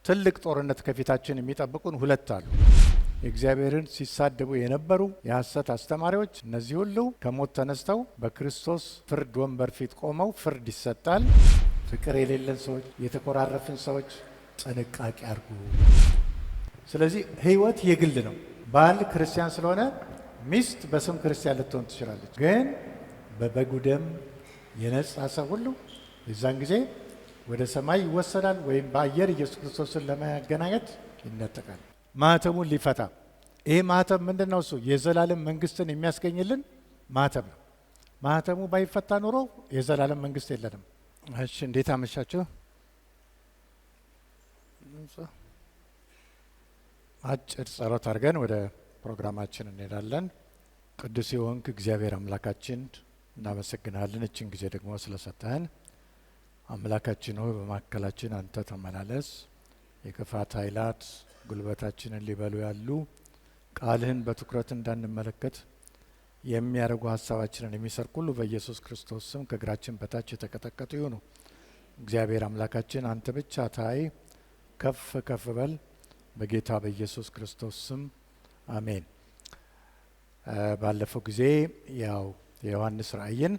ትልቅ ጦርነት ከፊታችን የሚጠብቁን ሁለት አሉ። እግዚአብሔርን ሲሳደቡ የነበሩ የሐሰት አስተማሪዎች፣ እነዚህ ሁሉ ከሞት ተነስተው በክርስቶስ ፍርድ ወንበር ፊት ቆመው ፍርድ ይሰጣል። ፍቅር የሌለን ሰዎች፣ የተኮራረፍን ሰዎች ጥንቃቄ አድርጉ። ስለዚህ ህይወት የግል ነው። ባል ክርስቲያን ስለሆነ ሚስት በስም ክርስቲያን ልትሆን ትችላለች። ግን በበጉ ደም የነጻ ሰው ሁሉ የዛን ጊዜ ወደ ሰማይ ይወሰዳል፣ ወይም በአየር ኢየሱስ ክርስቶስን ለማገናኘት ይነጠቃል። ማህተሙን ሊፈታ ይህ ማህተም ምንድን ነው? እሱ የዘላለም መንግስትን የሚያስገኝልን ማህተም ነው። ማህተሙ ባይፈታ ኑሮ የዘላለም መንግስት የለንም። እሺ፣ እንዴት አመሻችሁ? አጭር ጸሎት አድርገን ወደ ፕሮግራማችን እንሄዳለን። ቅዱስ የሆንክ እግዚአብሔር አምላካችን እናመሰግናለን፣ እችን ጊዜ ደግሞ ስለሰጠህን። አምላካችን ሆይ በማካከላችን አንተ ተመላለስ። የክፋት ኃይላት ጉልበታችንን ሊበሉ ያሉ ቃልህን በትኩረት እንዳንመለከት የሚያደርጉ ሀሳባችንን የሚሰርቁ ሁሉ በኢየሱስ ክርስቶስ ስም ከእግራችን በታች የተቀጠቀጡ ይሁኑ። እግዚአብሔር አምላካችን አንተ ብቻ ታይ፣ ከፍ ከፍ በል በጌታ በኢየሱስ ክርስቶስ ስም አሜን። ባለፈው ጊዜ ያው የዮሐንስ ራእይን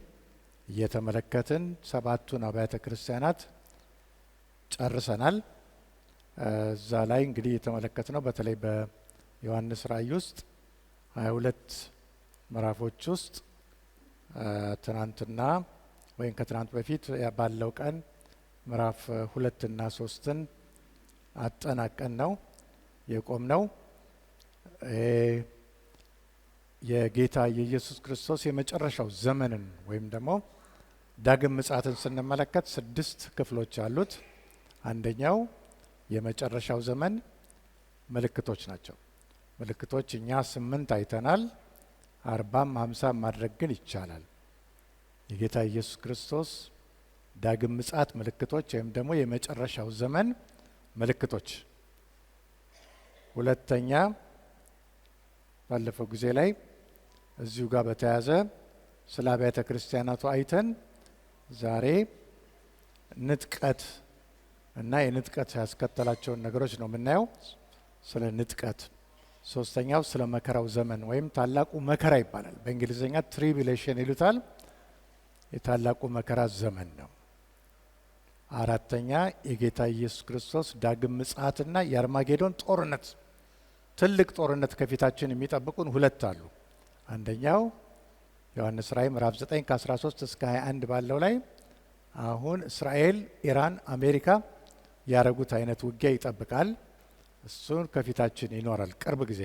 እየተመለከትን ሰባቱን አብያተ ክርስቲያናት ጨርሰናል። እዛ ላይ እንግዲህ የተመለከትነው በተለይ በዮሐንስ ራእይ ውስጥ 22 ምዕራፎች ውስጥ ትናንትና ወይም ከትናንት በፊት ባለው ቀን ምዕራፍ 2 እና 3ን አጠናቀን ነው የቆም ነው። የጌታ የኢየሱስ ክርስቶስ የመጨረሻው ዘመንን ወይም ደግሞ ዳግም ምጽአትን ስንመለከት 6 ክፍሎች አሉት። አንደኛው የመጨረሻው ዘመን ምልክቶች ናቸው። ምልክቶች እኛ 8 አይተናል። 40 50 ማድረግ ግን ይቻላል። የጌታ ኢየሱስ ክርስቶስ ዳግም ምጽአት ምልክቶች ወይም ደግሞ የመጨረሻው ዘመን ምልክቶች። ሁለተኛ ባለፈው ጊዜ ላይ እዚሁ ጋር በተያያዘ ስለ አብያተ ክርስቲያናቱ አይተን ዛሬ ንጥቀት እና የንጥቀት ያስከተላቸውን ነገሮች ነው የምናየው። ስለ ንጥቀት። ሶስተኛው ስለ መከራው ዘመን ወይም ታላቁ መከራ ይባላል። በእንግሊዝኛ ትሪቢሌሽን ይሉታል። የታላቁ መከራ ዘመን ነው። አራተኛ የጌታ ኢየሱስ ክርስቶስ ዳግም ምጽአትና የአርማጌዶን ጦርነት። ትልቅ ጦርነት ከፊታችን የሚጠብቁን ሁለት አሉ። አንደኛው ዮሐንስ ራእይ ምዕራፍ 9 ከ13 እስከ 21 ባለው ላይ አሁን እስራኤል፣ ኢራን፣ አሜሪካ ያረጉት አይነት ውጊያ ይጠብቃል። እሱን ከፊታችን ይኖራል። ቅርብ ጊዜ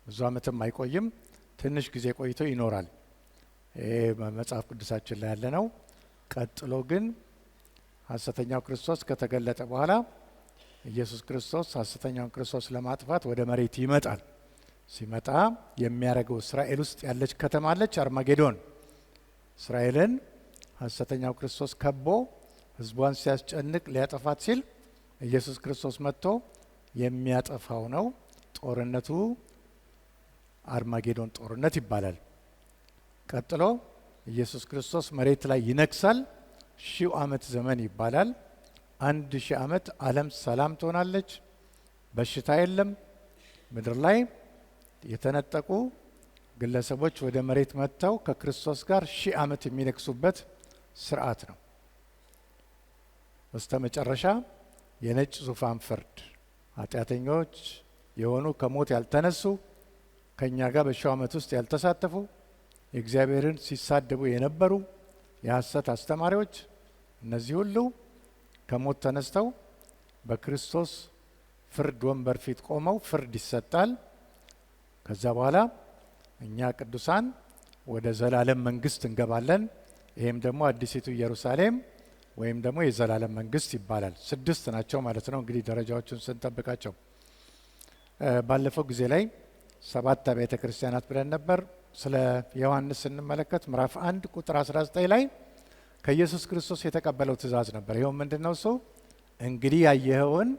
ብዙ ዓመትም አይቆይም፣ ትንሽ ጊዜ ቆይቶ ይኖራል። ይሄ መጽሐፍ ቅዱሳችን ላይ ያለ ነው። ቀጥሎ ግን ሐሰተኛው ክርስቶስ ከተገለጠ በኋላ ኢየሱስ ክርስቶስ ሐሰተኛውን ክርስቶስ ለማጥፋት ወደ መሬት ይመጣል። ሲመጣ የሚያደርገው እስራኤል ውስጥ ያለች ከተማ አለች፣ አርማጌዶን። እስራኤልን ሐሰተኛው ክርስቶስ ከቦ ሕዝቧን ሲያስጨንቅ ሊያጠፋት ሲል ኢየሱስ ክርስቶስ መጥቶ የሚያጠፋው ነው። ጦርነቱ አርማጌዶን ጦርነት ይባላል። ቀጥሎ ኢየሱስ ክርስቶስ መሬት ላይ ይነግሳል። 1000 ዓመት ዘመን ይባላል። 1000 ዓመት ዓለም ሰላም ትሆናለች። በሽታ የለም። ምድር ላይ የተነጠቁ ግለሰቦች ወደ መሬት መጥተው ከክርስቶስ ጋር 1000 ዓመት የሚነግሱበት ስርዓት ነው። በስተ መጨረሻ የነጭ ዙፋን ፍርድ። ኃጢአተኞች የሆኑ ከሞት ያልተነሱ ከኛ ጋር በ1000 ዓመት ውስጥ ያልተሳተፉ የእግዚአብሔርን ሲሳደቡ የነበሩ የሐሰት አስተማሪዎች፣ እነዚህ ሁሉ ከሞት ተነስተው በክርስቶስ ፍርድ ወንበር ፊት ቆመው ፍርድ ይሰጣል። ከዛ በኋላ እኛ ቅዱሳን ወደ ዘላለም መንግስት እንገባለን። ይሄም ደግሞ አዲሲቱ ኢየሩሳሌም ወይም ደግሞ የዘላለም መንግስት ይባላል። 6 ናቸው ማለት ነው እንግዲህ ደረጃዎቹን ስንጠብቃቸው። ባለፈው ጊዜ ላይ 7 አብያተ ክርስቲያናት ብለን ነበር። ስለ ዮሐንስ ስንመለከት ምዕራፍ 1 ቁጥር 19 ላይ ከኢየሱስ ክርስቶስ የተቀበለው ትእዛዝ ነበር። ይኸው ምንድነው? እሱ እንግዲህ ያየኸውን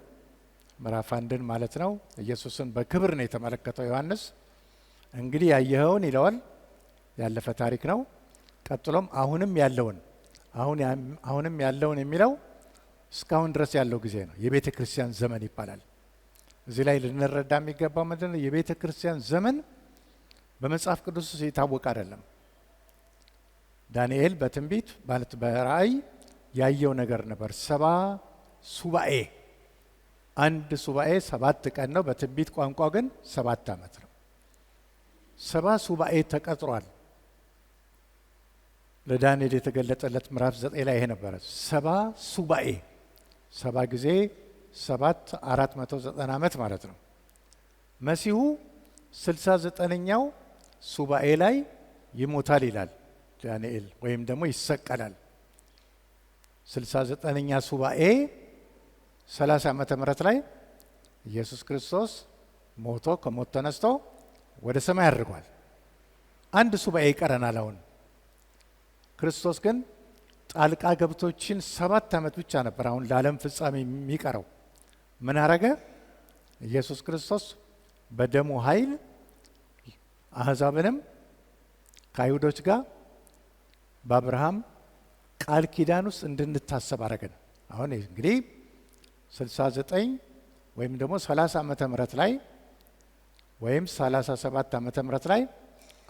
ምዕራፍ 1ን ማለት ነው። ኢየሱስን በክብር ነው የተመለከተው ዮሐንስ። እንግዲህ ያየኸውን ይለዋል። ያለፈ ታሪክ ነው። ቀጥሎም አሁንም ያለውን የሚለው እስካሁን ድረስ ያለው ጊዜ ነው። የቤተ ክርስቲያን ዘመን ይባላል። እዚህ ላይ ልንረዳ የሚገባው ምንድን ነው? የቤተ ክርስቲያን ዘመን በመጽሐፍ ቅዱስ ውስጥ የታወቀ አይደለም። ዳንኤል በትንቢት ማለት በራእይ ያየው ነገር ነበር። 70 ሱባኤ፣ አንድ ሱባኤ 7 ቀን ነው። በትንቢት ቋንቋ ግን 7 ዓመት ነው። 70 ሱባኤ ተቀጥሯል። ለዳንኤል የተገለጠለት ምዕራፍ 9 ላይ ይሄ ነበረ። 70 ሱባኤ 70 ጊዜ 7 490 ዓመት ማለት ነው። መሲሁ 69ኛው ሱባኤ ላይ ይሞታል ይላል ዳንኤል፣ ወይም ደግሞ ይሰቀላል። 69ኛ ሱባኤ 30 ዓመተ ምህረት ላይ ኢየሱስ ክርስቶስ ሞቶ ከሞት ተነስቶ ወደ ሰማይ አድርጓል። አንድ ሱባኤ ይቀረናል አሁን። ክርስቶስ ግን ጣልቃ ገብቶችን 7 ዓመት ብቻ ነበር አሁን ለዓለም ፍጻሜ የሚቀረው። ምን አረገ? ኢየሱስ ክርስቶስ በደሙ ኃይል አሕዛብንም ከአይሁዶች ጋር በአብርሃም ቃል ኪዳን ውስጥ እንድንታሰብ አረገን። አሁን እንግዲህ 69 ወይም ደግሞ 30 ዓመተ ምህረት ላይ ወይም 37 ዓመተ ምህረት ላይ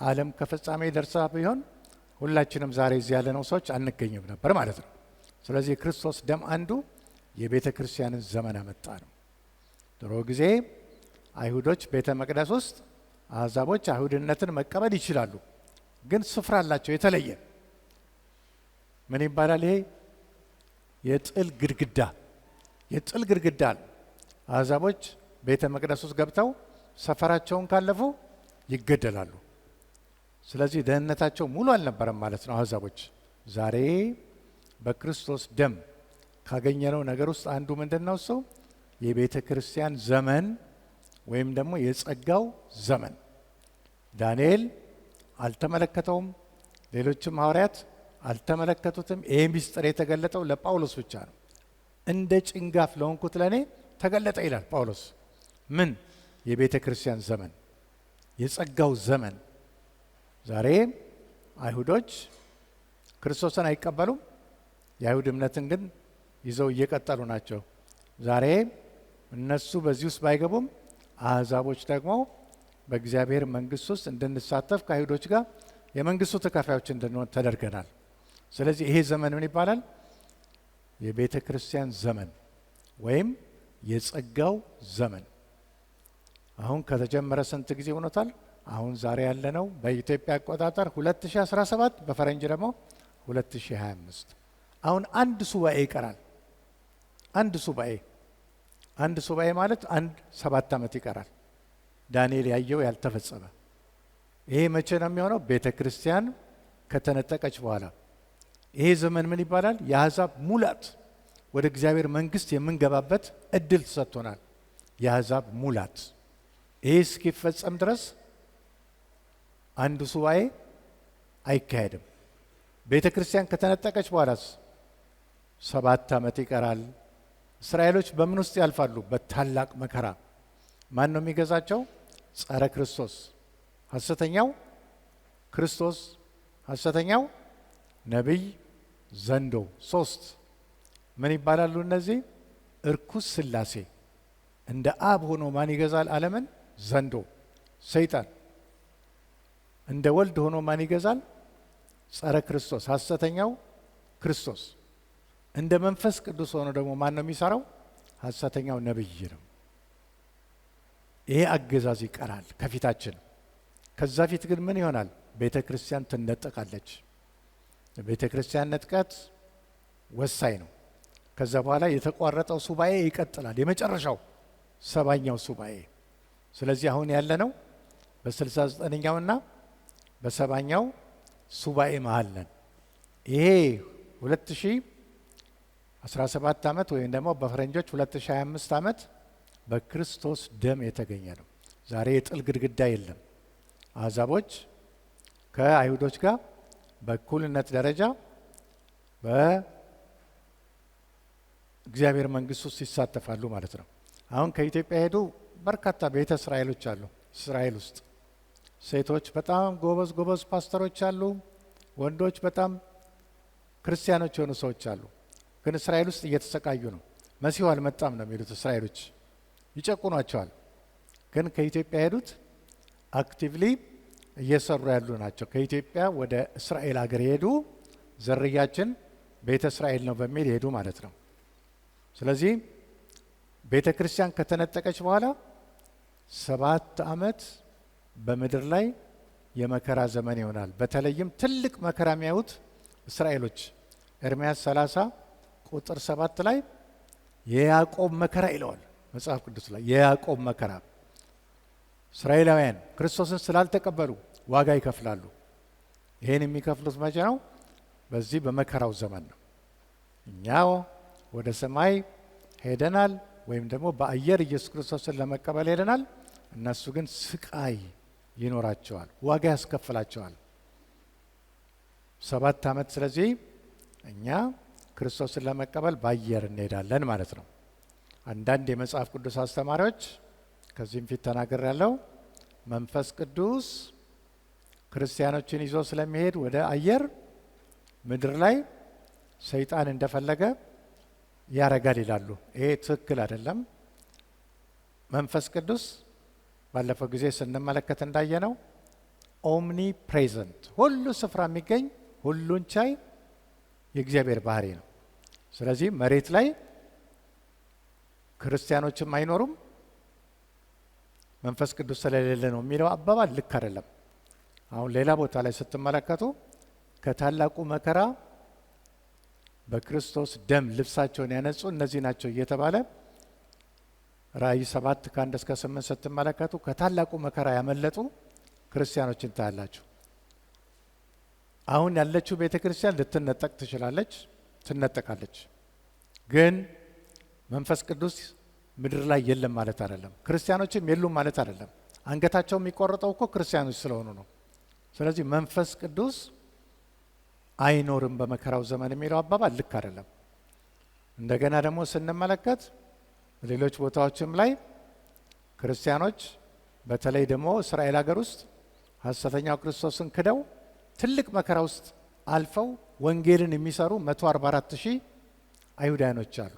ዓለም ከፍጻሜ ደርሳ ቢሆን ሁላችንም ዛሬ እዚህ ያለነው ሰዎች አንገኝም ነበር ማለት ነው። ስለዚህ የክርስቶስ ደም አንዱ የቤተ ክርስቲያንን ዘመን አመጣ ነው። ድሮ ጊዜ አይሁዶች ቤተ መቅደስ ውስጥ፣ አሕዛቦች አይሁድነትን መቀበል ይችላሉ፣ ግን ስፍራ አላቸው የተለየ። ምን ይባላል ይሄ? የጥል ግድግዳ። የጥል ግድግዳ ነው። አሕዛቦች ቤተ መቅደስ ውስጥ ገብተው ሰፈራቸውን ካለፉ ይገደላሉ። ስለዚህ ደህንነታቸው ሙሉ አልነበረም ማለት ነው አሕዛቦች። ዛሬ በክርስቶስ ደም ካገኘነው ነገር ውስጥ አንዱ ምንድን ነው? እሱ የቤተ ክርስቲያን ዘመን ወይም ደግሞ የጸጋው ዘመን። ዳንኤል አልተመለከተውም፣ ሌሎችም ሐዋርያት አልተመለከቱትም። ይሄ ምስጢር የተገለጠው ለጳውሎስ ብቻ ነው። እንደ ጭንጋፍ ለሆንኩት ለእኔ ተገለጠ ይላል ጳውሎስ። ምን? የቤተ ክርስቲያን ዘመን፣ የጸጋው ዘመን። ዛሬ አይሁዶች ክርስቶስን አይቀበሉም፣ የአይሁድ እምነትን ግን ይዘው እየቀጠሉ ናቸው። ዛሬ እነሱ በዚህ ውስጥ ባይገቡም አሕዛቦች ደግሞ በእግዚአብሔር መንግሥት ውስጥ እንድንሳተፍ ከአይሁዶች ጋር የመንግስቱ ተካፋዮች እንድንሆን ተደርገናል። ስለዚህ ይሄ ዘመን ምን ይባላል? የቤተ ክርስቲያን ዘመን ወይም የጸጋው ዘመን። አሁን ከተጀመረ ስንት ጊዜ ሆኖታል? አሁን ዛሬ ያለነው በኢትዮጵያ አቆጣጠር 2017፣ በፈረንጅ ደግሞ 2025። አሁን አንድ ሱባኤ ይቀራል። አንድ ሱባኤ ማለት 7 ዓመት ይቀራል። ዳንኤል ያየው ያልተፈጸመ። ይሄ መቼ ነው የሚሆነው? ቤተ ክርስቲያን ከተነጠቀች በኋላ። ይሄ ዘመን ምን ይባላል? የአሕዛብ ሙላት፣ ወደ እግዚአብሔር መንግስት የምንገባበት እድል ተሰጥቶናል። የአሕዛብ ሙላት። ይሄ እስኪፈጸም ድረስ አንዱ ሱባኤ አይካሄድም። ቤተ ክርስቲያን ከተነጠቀች በኋላስ 7 ዓመት ይቀራል። እስራኤሎች በምን ውስጥ ያልፋሉ? በታላቅ መከራ። ማን ነው የሚገዛቸው? ጸረ ክርስቶስ፣ ሐሰተኛው ክርስቶስ፣ ሐሰተኛው ነቢይ፣ ዘንዶ። 3 ምን ይባላሉ እነዚህ? እርኩስ ሥላሴ። እንደ አብ ሆኖ ማን ይገዛል ዓለምን? ዘንዶ፣ ሰይጣን። እንደ ወልድ ሆኖ ማን ይገዛል? ጸረ ክርስቶስ፣ ሐሰተኛው ክርስቶስ። እንደ መንፈስ ቅዱስ ሆኖ ደግሞ ማን ነው የሚሰራው? ሐሰተኛው ነቢይ ነው። ይሄ አገዛዝ ይቀራል ከፊታችን። ከዛ ፊት ግን ምን ይሆናል? ቤተ ክርስቲያን ትነጠቃለች። ቤተ ክርስቲያን ነጥቀት ወሳኝ ነው። ከዛ በኋላ የተቋረጠው ሱባኤ ይቀጥላል፣ የመጨረሻው 70ኛው ሱባኤ። ስለዚህ አሁን ያለነው በ69ኛውና በ70ኛው ሱባኤ መሀል ነን። ይሄ 2017 ዓመት ወይም ደግሞ በፈረንጆች 2025 ዓመት በክርስቶስ ደም የተገኘ ነው። ዛሬ የጥል ግድግዳ የለም። አሕዛቦች ከአይሁዶች ጋር በእኩልነት ደረጃ በእግዚአብሔር መንግስት ውስጥ ይሳተፋሉ ማለት ነው። አሁን ከኢትዮጵያ ሄዱ በርካታ ቤተ እስራኤሎች አሉ። እስራኤል ውስጥ ሴቶች በጣም ጎበዝ ፓስተሮች አሉ። ወንዶች በጣም ክርስቲያኖች የሆኑ ሰዎች አሉ። ግን እስራኤል ውስጥ እየተሰቃዩ ነው። መሲሁ አልመጣም ነው የሚሉት እስራኤሎች፣ ይጨቁኗቸዋል። ግን ከኢትዮጵያ ሄዱት አክቲቭሊ እየሰሩ ያሉ ናቸው። ከኢትዮጵያ ወደ እስራኤል ሀገር የሄዱ ዝርያችን ቤተ እስራኤል ነው በሚል ሄዱ ማለት ነው። ስለዚህ ቤተ ክርስቲያን ከተነጠቀች በኋላ 7 ዓመት በምድር ላይ የመከራ ዘመን ይሆናል። በተለይም ትልቅ መከራ የሚያዩት እስራኤሎች ኤርምያስ 30 ቁጥር 7 ላይ የያዕቆብ መከራ ይለዋል መጽሐፍ ቅዱስ ላይ። የያዕቆብ መከራ እስራኤላውያን ክርስቶስን ስላልተቀበሉ ዋጋ ይከፍላሉ። ይህን የሚከፍሉት መቼ ነው? በዚህ በመከራው ዘመን ነው። እኛ ወደ ሰማይ ሄደናል፣ ወይም ደግሞ በአየር ኢየሱስ ክርስቶስን ለመቀበል ሄደናል። እነሱ ግን ስቃይ ይኖራቸዋል፣ ዋጋ ያስከፍላቸዋል 7 ዓመት። ስለዚህ እኛ ክርስቶስን ለመቀበል በአየር እንሄዳለን ማለት ነው። አንዳንድ የመጽሐፍ ቅዱስ አስተማሪዎች ከዚህም ፊት ተናገር ያለው መንፈስ ቅዱስ ክርስቲያኖችን ይዞ ስለሚሄድ ወደ አየር ምድር ላይ ሰይጣን እንደፈለገ ያረጋል ይላሉ። ይሄ ትክክል አይደለም። መንፈስ ቅዱስ ባለፈው ጊዜ ስንመለከት እንዳየነው ኦምኒ ፕሬዘንት፣ ሁሉ ስፍራ የሚገኝ ሁሉን ቻይ የእግዚአብሔር ባህሪ ነው። ስለዚህ መሬት ላይ ክርስቲያኖችም አይኖሩም መንፈስ ቅዱስ ስለሌለ ነው የሚለው አባባል ልክ አይደለም። አሁን ሌላ ቦታ ላይ ስትመለከቱ ከታላቁ መከራ በክርስቶስ ደም ልብሳቸውን ያነጹ እነዚህ ናቸው እየተባለ ራእይ 7 ከ1 እስከ 8 ስትመለከቱ ከታላቁ መከራ ያመለጡ ክርስቲያኖችን ታያላችሁ። አሁን ያለችው ቤተ ክርስቲያን ልትነጠቅ ትችላለች፣ ትነጠቃለች። ግን መንፈስ ቅዱስ ምድር ላይ የለም ማለት አይደለም። ክርስቲያኖችም የሉም ማለት አይደለም። አንገታቸው የሚቆረጠው እኮ ክርስቲያኖች ስለሆኑ ነው። ስለዚህ መንፈስ ቅዱስ አይኖርም በመከራው ዘመን የሚለው አባባል ልክ አይደለም። እንደገና ደግሞ ስንመለከት ሌሎች ቦታዎችም ላይ ክርስቲያኖች በተለይ ደግሞ እስራኤል ሀገር ውስጥ ሐሰተኛው ክርስቶስን ክደው ትልቅ መከራ ውስጥ አልፈው ወንጌልን የሚሰሩ 144,000 አይሁዳኖች አሉ።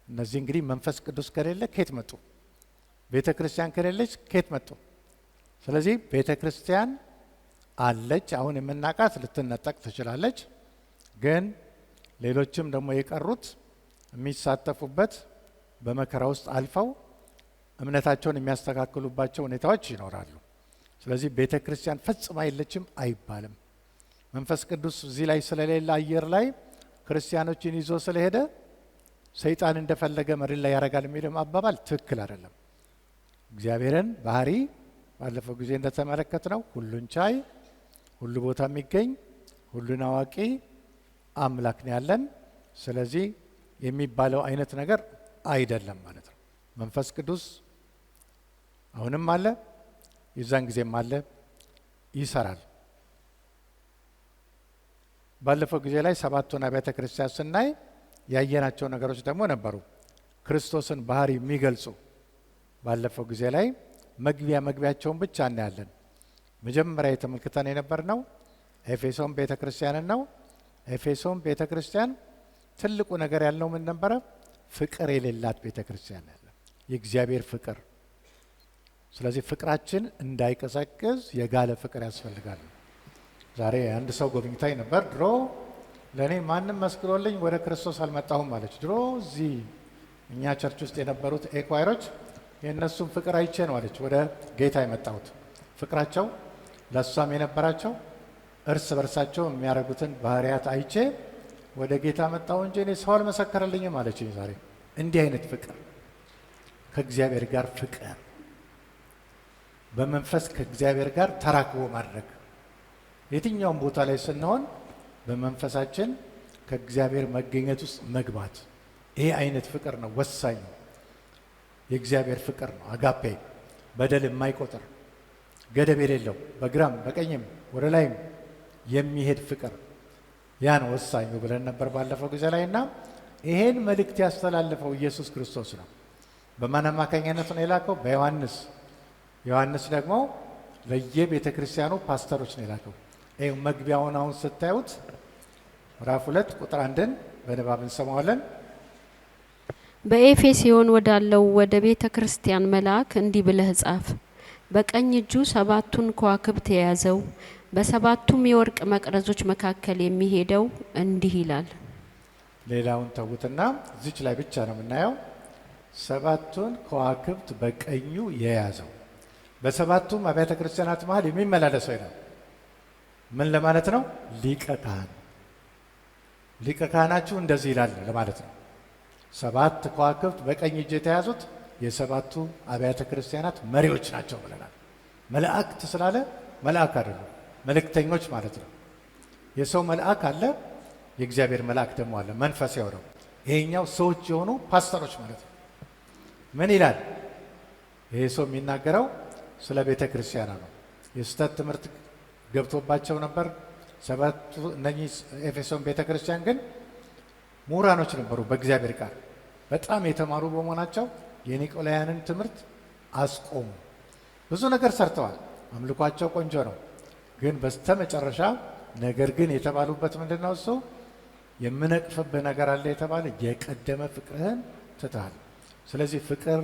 እነዚህ እንግዲህ መንፈስ ቅዱስ ከሌለ ከየት መጡ? ቤተ ክርስቲያን ከሌለች ከየት መጡ? ስለዚህ ቤተ ክርስቲያን አለች፣ አሁን የምናውቃት ልትነጠቅ ትችላለች። ግን ሌሎችም ደግሞ የቀሩት የሚሳተፉበት በመከራ ውስጥ አልፈው እምነታቸውን የሚያስተካክሉባቸው ሁኔታዎች ይኖራሉ። ስለዚህ ቤተ ክርስቲያን ፈጽማ የለችም አይባልም። መንፈስ ቅዱስ እዚህ ላይ ስለሌለ አየር ላይ ክርስቲያኖችን ይዞ ስለሄደ ሰይጣን እንደፈለገ መሬት ላይ ያደርጋል የሚልም አባባል ትክክል አይደለም። እግዚአብሔርን ባህሪ ባለፈው ጊዜ እንደተመለከትነው ሁሉን ቻይ፣ ሁሉ ቦታ የሚገኝ ሁሉን አዋቂ አምላክ ነው ያለን። ስለዚህ የሚባለው አይነት ነገር አይደለም ማለት ነው። መንፈስ ቅዱስ አሁንም አለ፣ የዛን ጊዜም አለ፣ ይሰራል። ባለፈው ጊዜ ላይ 7ቱን አብያተ ክርስቲያን ስናይ ያየናቸው ነገሮች ደግሞ ነበሩ፣ ክርስቶስን ባህሪ የሚገልጹ። ባለፈው ጊዜ ላይ መግቢያቸውን ብቻ እናያለን። መጀመሪያ የተመልክተን የነበርነው ኤፌሶን ቤተ ክርስቲያንን ነው። ኤፌሶን ቤተ ክርስቲያን ትልቁ ነገር ያለው ምን ነበረ? ፍቅር የሌላት ቤተ ክርስቲያን ያለ የእግዚአብሔር ፍቅር። ስለዚህ ፍቅራችን እንዳይቀዘቅዝ የጋለ ፍቅር ያስፈልጋል። ዛሬ አንድ ሰው ጎብኝታኝ ነበር። ድሮ ለእኔ ማንም መስክሮልኝ ወደ ክርስቶስ አልመጣሁም አለች። ድሮ እዚህ እኛ ቸርች ውስጥ የነበሩት ኤኳይሮች የእነሱን ፍቅር አይቼ ነው አለች ወደ ጌታ የመጣሁት። ፍቅራቸው ለእሷም የነበራቸው እርስ በርሳቸው የሚያደርጉትን ባህሪያት አይቼ ወደ ጌታ መጣሁ እንጂ እኔ ሰው አልመሰከረልኝም አለችኝ። ዛሬ እንዲህ አይነት ፍቅር፣ ከእግዚአብሔር ጋር ፍቅር፣ በመንፈስ ከእግዚአብሔር ጋር ተራክቦ ማድረግ፣ የትኛውም ቦታ ላይ ስንሆን በመንፈሳችን ከእግዚአብሔር መገኘት ውስጥ መግባት፣ ይሄ አይነት ፍቅር ነው ወሳኝ። የእግዚአብሔር ፍቅር ነው አጋፔ፣ በደል የማይቆጥር ገደብ የሌለው በግራም በቀኝም ወደ ላይም የሚሄድ ፍቅር፣ ያ ነው ወሳኙ ብለን ነበር ባለፈው ጊዜ ላይ። እና ይሄን መልእክት ያስተላለፈው ኢየሱስ ክርስቶስ ነው። በማን አማካኝነት ነው የላከው? በዮሐንስ። ዮሐንስ ደግሞ ለየቤተ ክርስቲያኑ ፓስተሮች ነው የላከው። ይሄው መግቢያውን አሁን ስታዩት ምዕራፍ 2 ቁጥር 1 በንባብ እንሰማዋለን። በኤፌሶን ወዳለው ወደ ቤተ ክርስቲያን መልአክ እንዲህ ብለህ ጻፍ። በቀኝ እጁ 7ቱን ከዋክብት የያዘው በ7ቱም የወርቅ መቅረዞች መካከል የሚሄደው እንዲህ ይላል። ሌላውን ተውትና እዚች ላይ ብቻ ነው የምናየው። 7ቱን ከዋክብት በቀኙ የያዘው በ7ቱም አብያተ ክርስቲያናት መሃል የሚመላለሰው ነው። ምን ለማለት ነው? ሊቀ ካህን። ሊቀ ካህናችሁ እንደዚህ ይላል ለማለት ነው። 7 ከዋክብት በቀኝ እጅ የተያዙት የ7ቱ አብያተ ክርስቲያናት መሪዎች ናቸው ብለናል። መላእክት ስላለ መልአክ አይደሉም፣ መልእክተኞች ማለት ነው። የሰው መልአክ አለ፣ የእግዚአብሔር መልአክ ደግሞ አለ፣ መንፈስ ያወረው። ይሄኛው ሰዎች የሆኑ ፓስተሮች ማለት ነው። ምን ይላል ይሄ ሰው የሚናገረው? ስለ ቤተ ክርስቲያና ነው። የስተት ትምህርት ገብቶባቸው ነበር 7ቱ እነኚህ ኤፌሶን ቤተ ክርስቲያን ግን ምሁራኖች ነበሩ በእግዚአብሔር ቃል በጣም የተማሩ በመሆናቸው የኒቆላውያንን ትምህርት አስቆሙ። ብዙ ነገር ሰርተዋል። አምልኳቸው ቆንጆ ነው። ግን በስተመጨረሻ ነገር ግን የተባሉበት ምንድነው? እሱ የምነቅፍብህ ነገር አለ የተባለ የቀደመ ፍቅርህን ትተሃል። ስለዚህ ፍቅር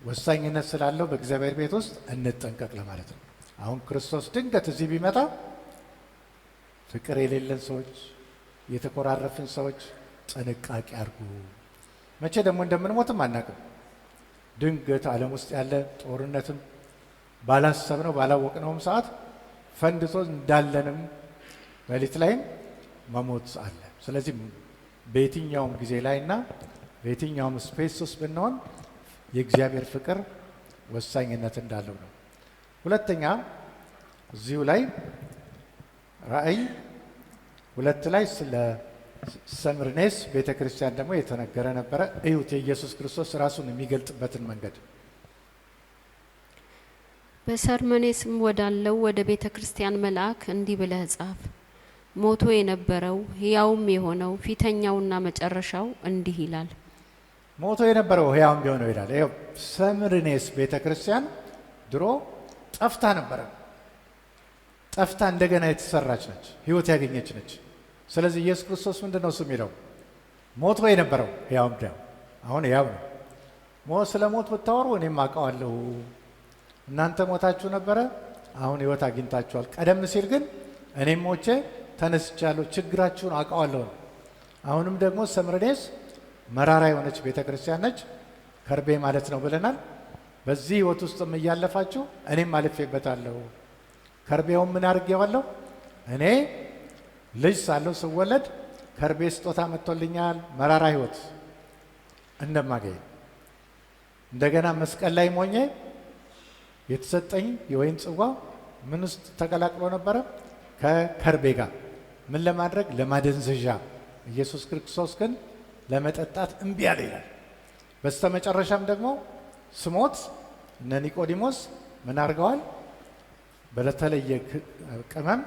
ወሳኝነት ስላለው በእግዚአብሔር ቤት ውስጥ እንጠንቀቅ ለማለት ነው። አሁን ክርስቶስ ድንገት እዚህ ቢመጣ ፍቅር የሌለን ሰዎች፣ የተኮራረፍን ሰዎች ጥንቃቄ አድርጉ። መቼ ደግሞ እንደምንሞትም አናውቅም። ድንገት ዓለም ውስጥ ያለ ጦርነትም ባላሰብነው ባላወቅነውም ሰዓት ፈንድቶ እንዳለንም በሌሊት ላይም መሞት አለ። ስለዚህ በየትኛውም ጊዜ ላይና በየትኛውም ስፔስ ውስጥ ብንሆን የእግዚአብሔር ፍቅር ወሳኝነት እንዳለው ነው። ሁለተኛ እዚሁ ላይ ራእይ 2 ላይ ስለ ሰምርኔስ ቤተ ክርስቲያን ደግሞ የተነገረ ነበረ። እዩት የኢየሱስ ክርስቶስ ራሱን የሚገልጥበትን መንገድ። በሰርመኔስም ወዳለው ወደ ቤተ ክርስቲያን መልአክ እንዲህ ብለህ ጻፍ። ሞቶ የነበረው ሕያውም የሆነው ፊተኛውና መጨረሻው እንዲህ ይላል። ሞቶ የነበረው ሕያውም የሆነው ይላል። ይኸው ሰምርኔስ ቤተ ክርስቲያን ድሮ ጠፍታ ነበረ። ጠፍታ እንደገና የተሰራች ነች፣ ህይወት ያገኘች ነች። ስለዚህ ኢየሱስ ክርስቶስ ምንድነው እሱ የሚለው? ሞቶ የነበረው ሕያውም ነው። አሁን ሕያው ነው። ስለ ሞት ብታወሩ እኔም አውቀዋለሁ። እናንተ ሞታችሁ ነበረ፣ አሁን ህይወት አግኝታችኋል። ቀደም ሲል ግን እኔም ሞቼ ተነስቻለሁ፣ ችግራችሁን አውቀዋለሁ ነው። አሁንም ደግሞ ሰምርኔስ መራራ የሆነች ቤተ ክርስቲያን ነች። ከርቤ ማለት ነው ብለናል። በዚህ ህይወት ውስጥም እያለፋችሁ እኔም አልፌበታለሁ። ከርቤውን ምን አድርጌዋለሁ? እኔ ልጅ ሳለሁ ስወለድ ከርቤ ስጦታ መጥቶልኛል፣ መራራ ህይወት እንደማገኝ። እንደገና መስቀል ላይ ሞኜ የተሰጠኝ የወይን ጽዋ ምን ውስጥ ተቀላቅሎ ነበረ? ከከርቤ ጋር። ምን ለማድረግ? ለማደንዘዣ። ኢየሱስ ክርስቶስ ግን ለመጠጣት እምቢ አለ ይላል። በስተመጨረሻም ደግሞ ስሞት እነ ኒቆዲሞስ ምን አድርገዋል? በተለየ ቅመም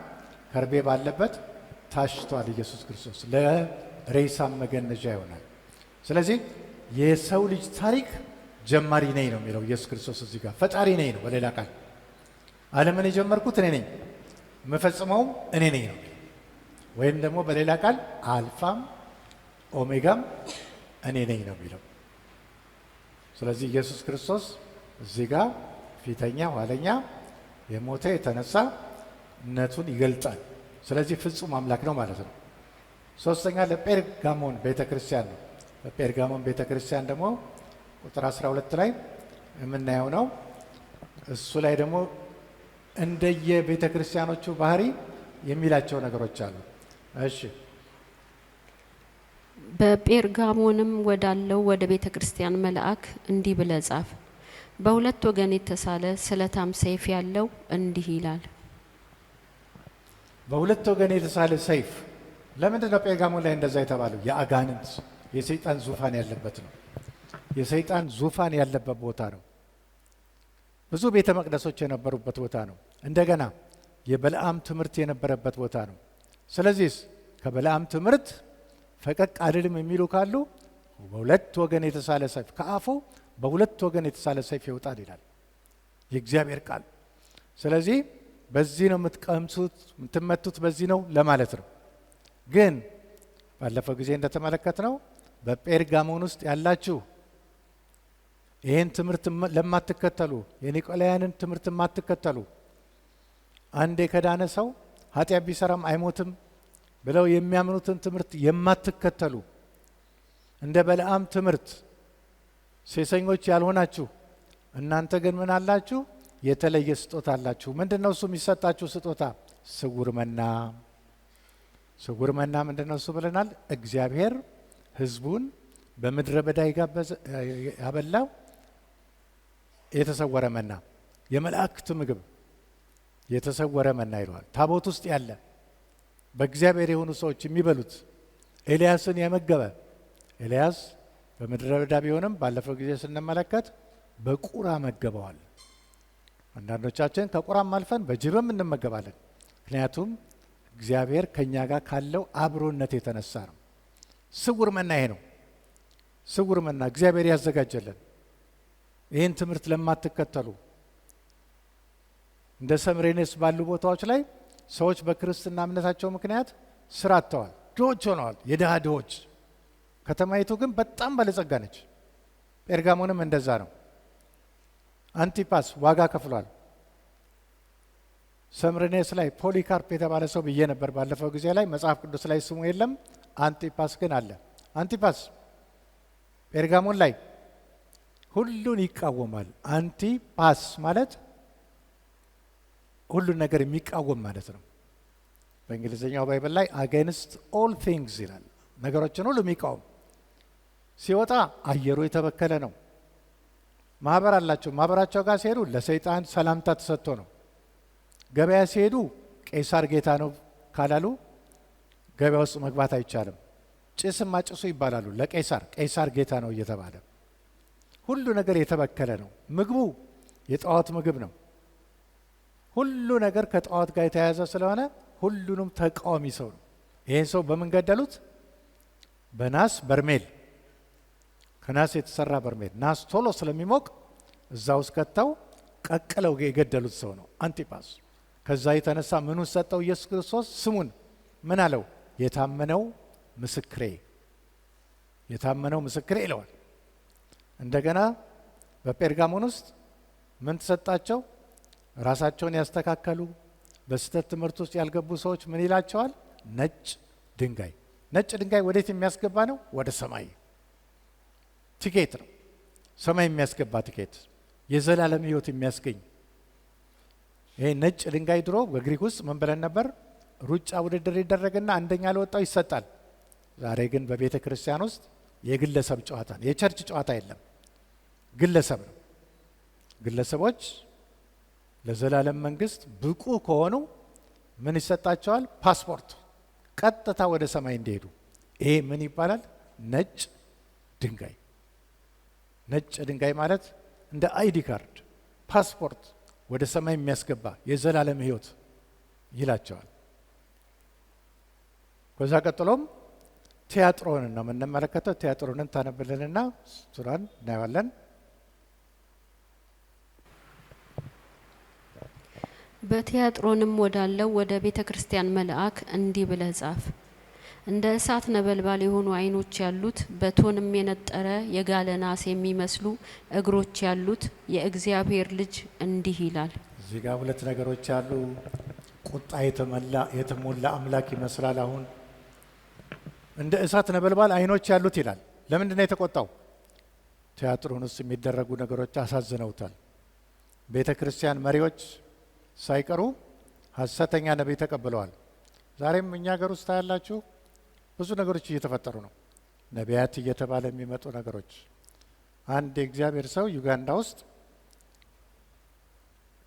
ከርቤ ባለበት ታሽቷል። ኢየሱስ ክርስቶስ ለሬሳም መገነዣ ይሆናል። ስለዚህ የሰው ልጅ ታሪክ ጀማሪ ነኝ ነው የሚለው ኢየሱስ ክርስቶስ እዚህ ጋር። ፈጣሪ ነኝ ነው በሌላ ቃል። ዓለምን የጀመርኩት እኔ ነኝ፣ የምፈጽመውም እኔ ነኝ ነው። ወይም ደግሞ በሌላ ቃል አልፋም ኦሜጋም እኔ ነኝ ነው የሚለው። ስለዚህ ኢየሱስ ክርስቶስ እዚህ ጋር ፊተኛ ኋለኛ የሞተ የተነሳ እነቱን ይገልጣል። ስለዚህ ፍጹም አምላክ ነው ማለት ነው። ሶስተኛ ለጴርጋሞን ቤተ ክርስቲያን ነው። በጴርጋሞን ቤተ ክርስቲያን ደግሞ ቁጥር 12 ላይ የምናየው ነው። እሱ ላይ ደግሞ እንደየ ቤተ ክርስቲያኖቹ ባህሪ የሚላቸው ነገሮች አሉ። እሺ በጴርጋሞንም ወዳለው ወደ ቤተ ክርስቲያን መልአክ እንዲህ ብለህ ጻፍ። በሁለት ወገን የተሳለ ስለታም ሰይፍ ያለው እንዲህ ይላል። በሁለት ወገን የተሳለ ሰይፍ። ለምንድን ነው ጴርጋሞን ላይ እንደዛ የተባለው? የአጋንንት የሰይጣን ዙፋን ያለበት ነው። የሰይጣን ዙፋን ያለበት ቦታ ነው። ብዙ ቤተ መቅደሶች የነበሩበት ቦታ ነው። እንደገና የበለዓም ትምህርት የነበረበት ቦታ ነው። ስለዚህ ከበለዓም ትምህርት ፈቀቅ አልልም የሚሉ ካሉ በሁለት ወገን የተሳለ ሰይፍ ከአፉ በሁለት ወገን የተሳለ ሰይፍ ይወጣል ይላል የእግዚአብሔር ቃል። ስለዚህ በዚህ ነው የምትቀምሱት፣ የምትመቱት በዚህ ነው ለማለት ነው። ግን ባለፈው ጊዜ እንደተመለከትነው በጴርጋሞን ውስጥ ያላችሁ ይህን ትምህርት ለማትከተሉ የኒቆላውያንን ትምህርት የማትከተሉ አንድ የከዳነ ሰው ኃጢአት ቢሰራም አይሞትም ብለው የሚያምኑትን ትምህርት የማትከተሉ እንደ በለዓም ትምህርት ሴሰኞች ያልሆናችሁ እናንተ ግን ምን አላችሁ? የተለየ ስጦታ አላችሁ። ምንድነው እሱ የሚሰጣችሁ ስጦታ? ስውር መና። ስውር መና ምንድነው እሱ ብለናል? እግዚአብሔር ሕዝቡን በምድረ በዳ ያበላው የተሰወረ መና፣ የመላእክት ምግብ የተሰወረ መና ይለዋል። ታቦት ውስጥ ያለ በእግዚአብሔር የሆኑ ሰዎች የሚበሉት ኤልያስን የመገበ ኤልያስ በምድረ በዳ ቢሆንም ባለፈው ጊዜ ስንመለከት በቁራ መገበዋል። አንዳንዶቻችን ከቁራም አልፈን በጅብም እንመገባለን። ምክንያቱም እግዚአብሔር ከኛ ጋር ካለው አብሮነት የተነሳ ነው። ስውር መና ይሄ ነው። ስውር መና እግዚአብሔር ያዘጋጀልን። ይህን ትምህርት ለማትከተሉ እንደ ሰምሬኔስ ባሉ ቦታዎች ላይ ሰዎች በክርስትና እምነታቸው ምክንያት ስራ አጥተዋል፣ ድሆች ሆነዋል። የድሃ ድሆች። ከተማይቱ ግን በጣም ባለጸጋ ነች። ጴርጋሞንም እንደዛ ነው። አንቲፓስ ዋጋ ከፍሏል። ሰምሬኔስ ላይ ፖሊካርፕ የተባለ ሰው ብዬ ነበር ባለፈው ጊዜ ላይ። መጽሐፍ ቅዱስ ላይ ስሙ የለም። አንቲፓስ ግን አለ። አንቲፓስ ጴርጋሞን ላይ ሁሉን ይቃወማል። አንቲፓስ ማለት ሁሉን ነገር የሚቃወም ማለት ነው። በእንግሊዝኛው ባይብል ላይ አጌንስት ኦል ቲንግስ ይላል። ነገሮችን ሁሉ የሚቃወም። ሲወጣ አየሩ የተበከለ ነው። ማህበር አላቸው። ማህበራቸው ጋር ሲሄዱ ለሰይጣን ሰላምታ ተሰጥቶ ነው። ገበያ ሲሄዱ ቄሳር ጌታ ነው ካላሉ ገበያ ውስጥ መግባት አይቻልም። ጭስም አጭሱ ይባላሉ ለቄሳር፣ ቄሳር ጌታ ነው እየተባለ ሁሉ ነገር የተበከለ ነው። ምግቡ የጣዖት ምግብ ነው። ሁሉ ነገር ከጣዖት ጋር የተያያዘ ስለሆነ ሁሉንም ተቃዋሚ ሰው ነው። ይህን ሰው በምን ገደሉት? በናስ በርሜል፣ ከናስ የተሰራ በርሜል። ናስ ቶሎ ስለሚሞቅ እዛ ውስጥ ከተው ቀቅለው የገደሉት ሰው ነው አንቲፓስ። ከዛ የተነሳ ምኑን ሰጠው ኢየሱስ ክርስቶስ? ስሙን ምን አለው? የታመነው ምስክሬ፣ የታመነው ምስክሬ ይለዋል። እንደገና በጴርጋሞን ውስጥ ምን ተሰጣቸው? ራሳቸውን ያስተካከሉ በስህተት ትምህርት ውስጥ ያልገቡ ሰዎች ምን ይላቸዋል? ነጭ ድንጋይ። ነጭ ድንጋይ ወዴት የሚያስገባ ነው? ወደ ሰማይ። ቲኬት ነው፣ ሰማይ የሚያስገባ ቲኬት፣ የዘላለም ሕይወት የሚያስገኝ። ይሄ ነጭ ድንጋይ ድሮ በግሪክ ውስጥ ምን ብለን ነበር? ሩጫ ውድድር ይደረግና አንደኛ ለወጣው ይሰጣል። ዛሬ ግን በቤተ ክርስቲያን ውስጥ የግለሰብ ጨዋታ ነው። የቸርች ጨዋታ የለም፣ ግለሰብ ነው። ግለሰቦች ለዘላለም መንግስት ብቁ ከሆኑ ምን ይሰጣቸዋል? ፓስፖርት፣ ቀጥታ ወደ ሰማይ እንዲሄዱ። ይሄ ምን ይባላል? ነጭ ድንጋይ። ነጭ ድንጋይ ማለት እንደ አይዲ ካርድ፣ ፓስፖርት፣ ወደ ሰማይ የሚያስገባ የዘላለም ሕይወት ይላቸዋል። ከዛ ቀጥሎም ቲያጥሮንን ነው የምንመለከተው። ቲያጥሮንን ታነብልንና ሱራን እናየዋለን። በቲያጥሮንም ወዳለው ወደ ቤተ ክርስቲያን መልአክ እንዲህ ብለህ ጻፍ። እንደ እሳት ነበልባል የሆኑ ዓይኖች ያሉት በቶንም የነጠረ የጋለ ናስ የሚመስሉ እግሮች ያሉት የእግዚአብሔር ልጅ እንዲህ ይላል። እዚህ ጋር ሁለት ነገሮች አሉ። ቁጣ የተሞላ አምላክ ይመስላል። አሁን እንደ እሳት ነበልባል ዓይኖች ያሉት ይላል። ለምንድን ነው የተቆጣው? ቲያጥሮን ውስጥ የሚደረጉ ነገሮች አሳዝነውታል። ቤተ ክርስቲያን መሪዎች ሳይቀሩ ሐሰተኛ ነቢይ ተቀብለዋል። ዛሬም እኛ ሀገር ውስጥ ታያላችሁ፣ ብዙ ነገሮች እየተፈጠሩ ነው። ነቢያት እየተባለ የሚመጡ ነገሮች። አንድ የእግዚአብሔር ሰው ዩጋንዳ ውስጥ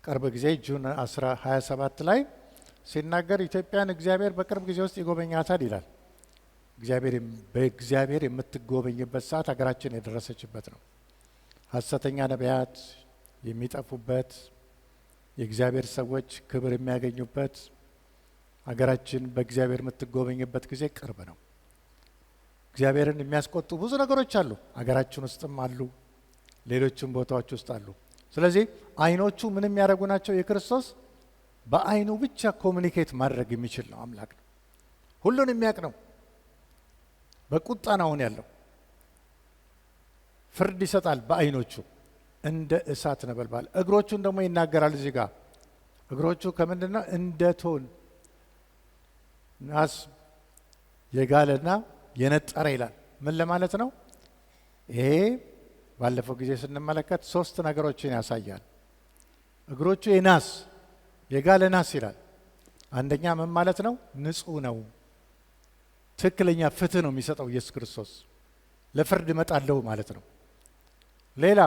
ቅርብ ጊዜ ጁን 27 ላይ ሲናገር ኢትዮጵያን እግዚአብሔር በቅርብ ጊዜ ውስጥ ይጎበኛታል ይላል። በእግዚአብሔር የምትጎበኝበት ሰዓት ሀገራችን የደረሰችበት ነው። ሐሰተኛ ነቢያት የሚጠፉበት፣ የእግዚአብሔር ሰዎች ክብር የሚያገኙበት፣ ሀገራችን በእግዚአብሔር የምትጎበኝበት ጊዜ ቅርብ ነው። እግዚአብሔርን የሚያስቆጡ ብዙ ነገሮች አሉ፣ ሀገራችን ውስጥም አሉ፣ ሌሎችም ቦታዎች ውስጥ አሉ። ስለዚህ ዓይኖቹ ምን የሚያደርጉ ናቸው? የክርስቶስ በዓይኑ ብቻ ኮሚኒኬት ማድረግ የሚችል ነው። አምላክ ነው፣ ሁሉን የሚያውቅ ነው። በቁጣ ነው አሁን ያለው። ፍርድ ይሰጣል በዓይኖቹ እንደ እሳት ነበልባል። እግሮቹን ደግሞ ይናገራል እዚህ ጋር። እግሮቹ ከምንድነው? እንደ ቶን ናስ የጋለና የነጠረ ይላል። ምን ለማለት ነው? ይሄ ባለፈው ጊዜ ስንመለከት 3 ነገሮችን ያሳያል። እግሮቹ የናስ የጋለ ናስ ይላል። አንደኛ ምን ማለት ነው? ንጹህ ነው። ትክክለኛ ፍትህ ነው የሚሰጠው ኢየሱስ ክርስቶስ። ለፍርድ እመጣለሁ ማለት ነው። ሌላ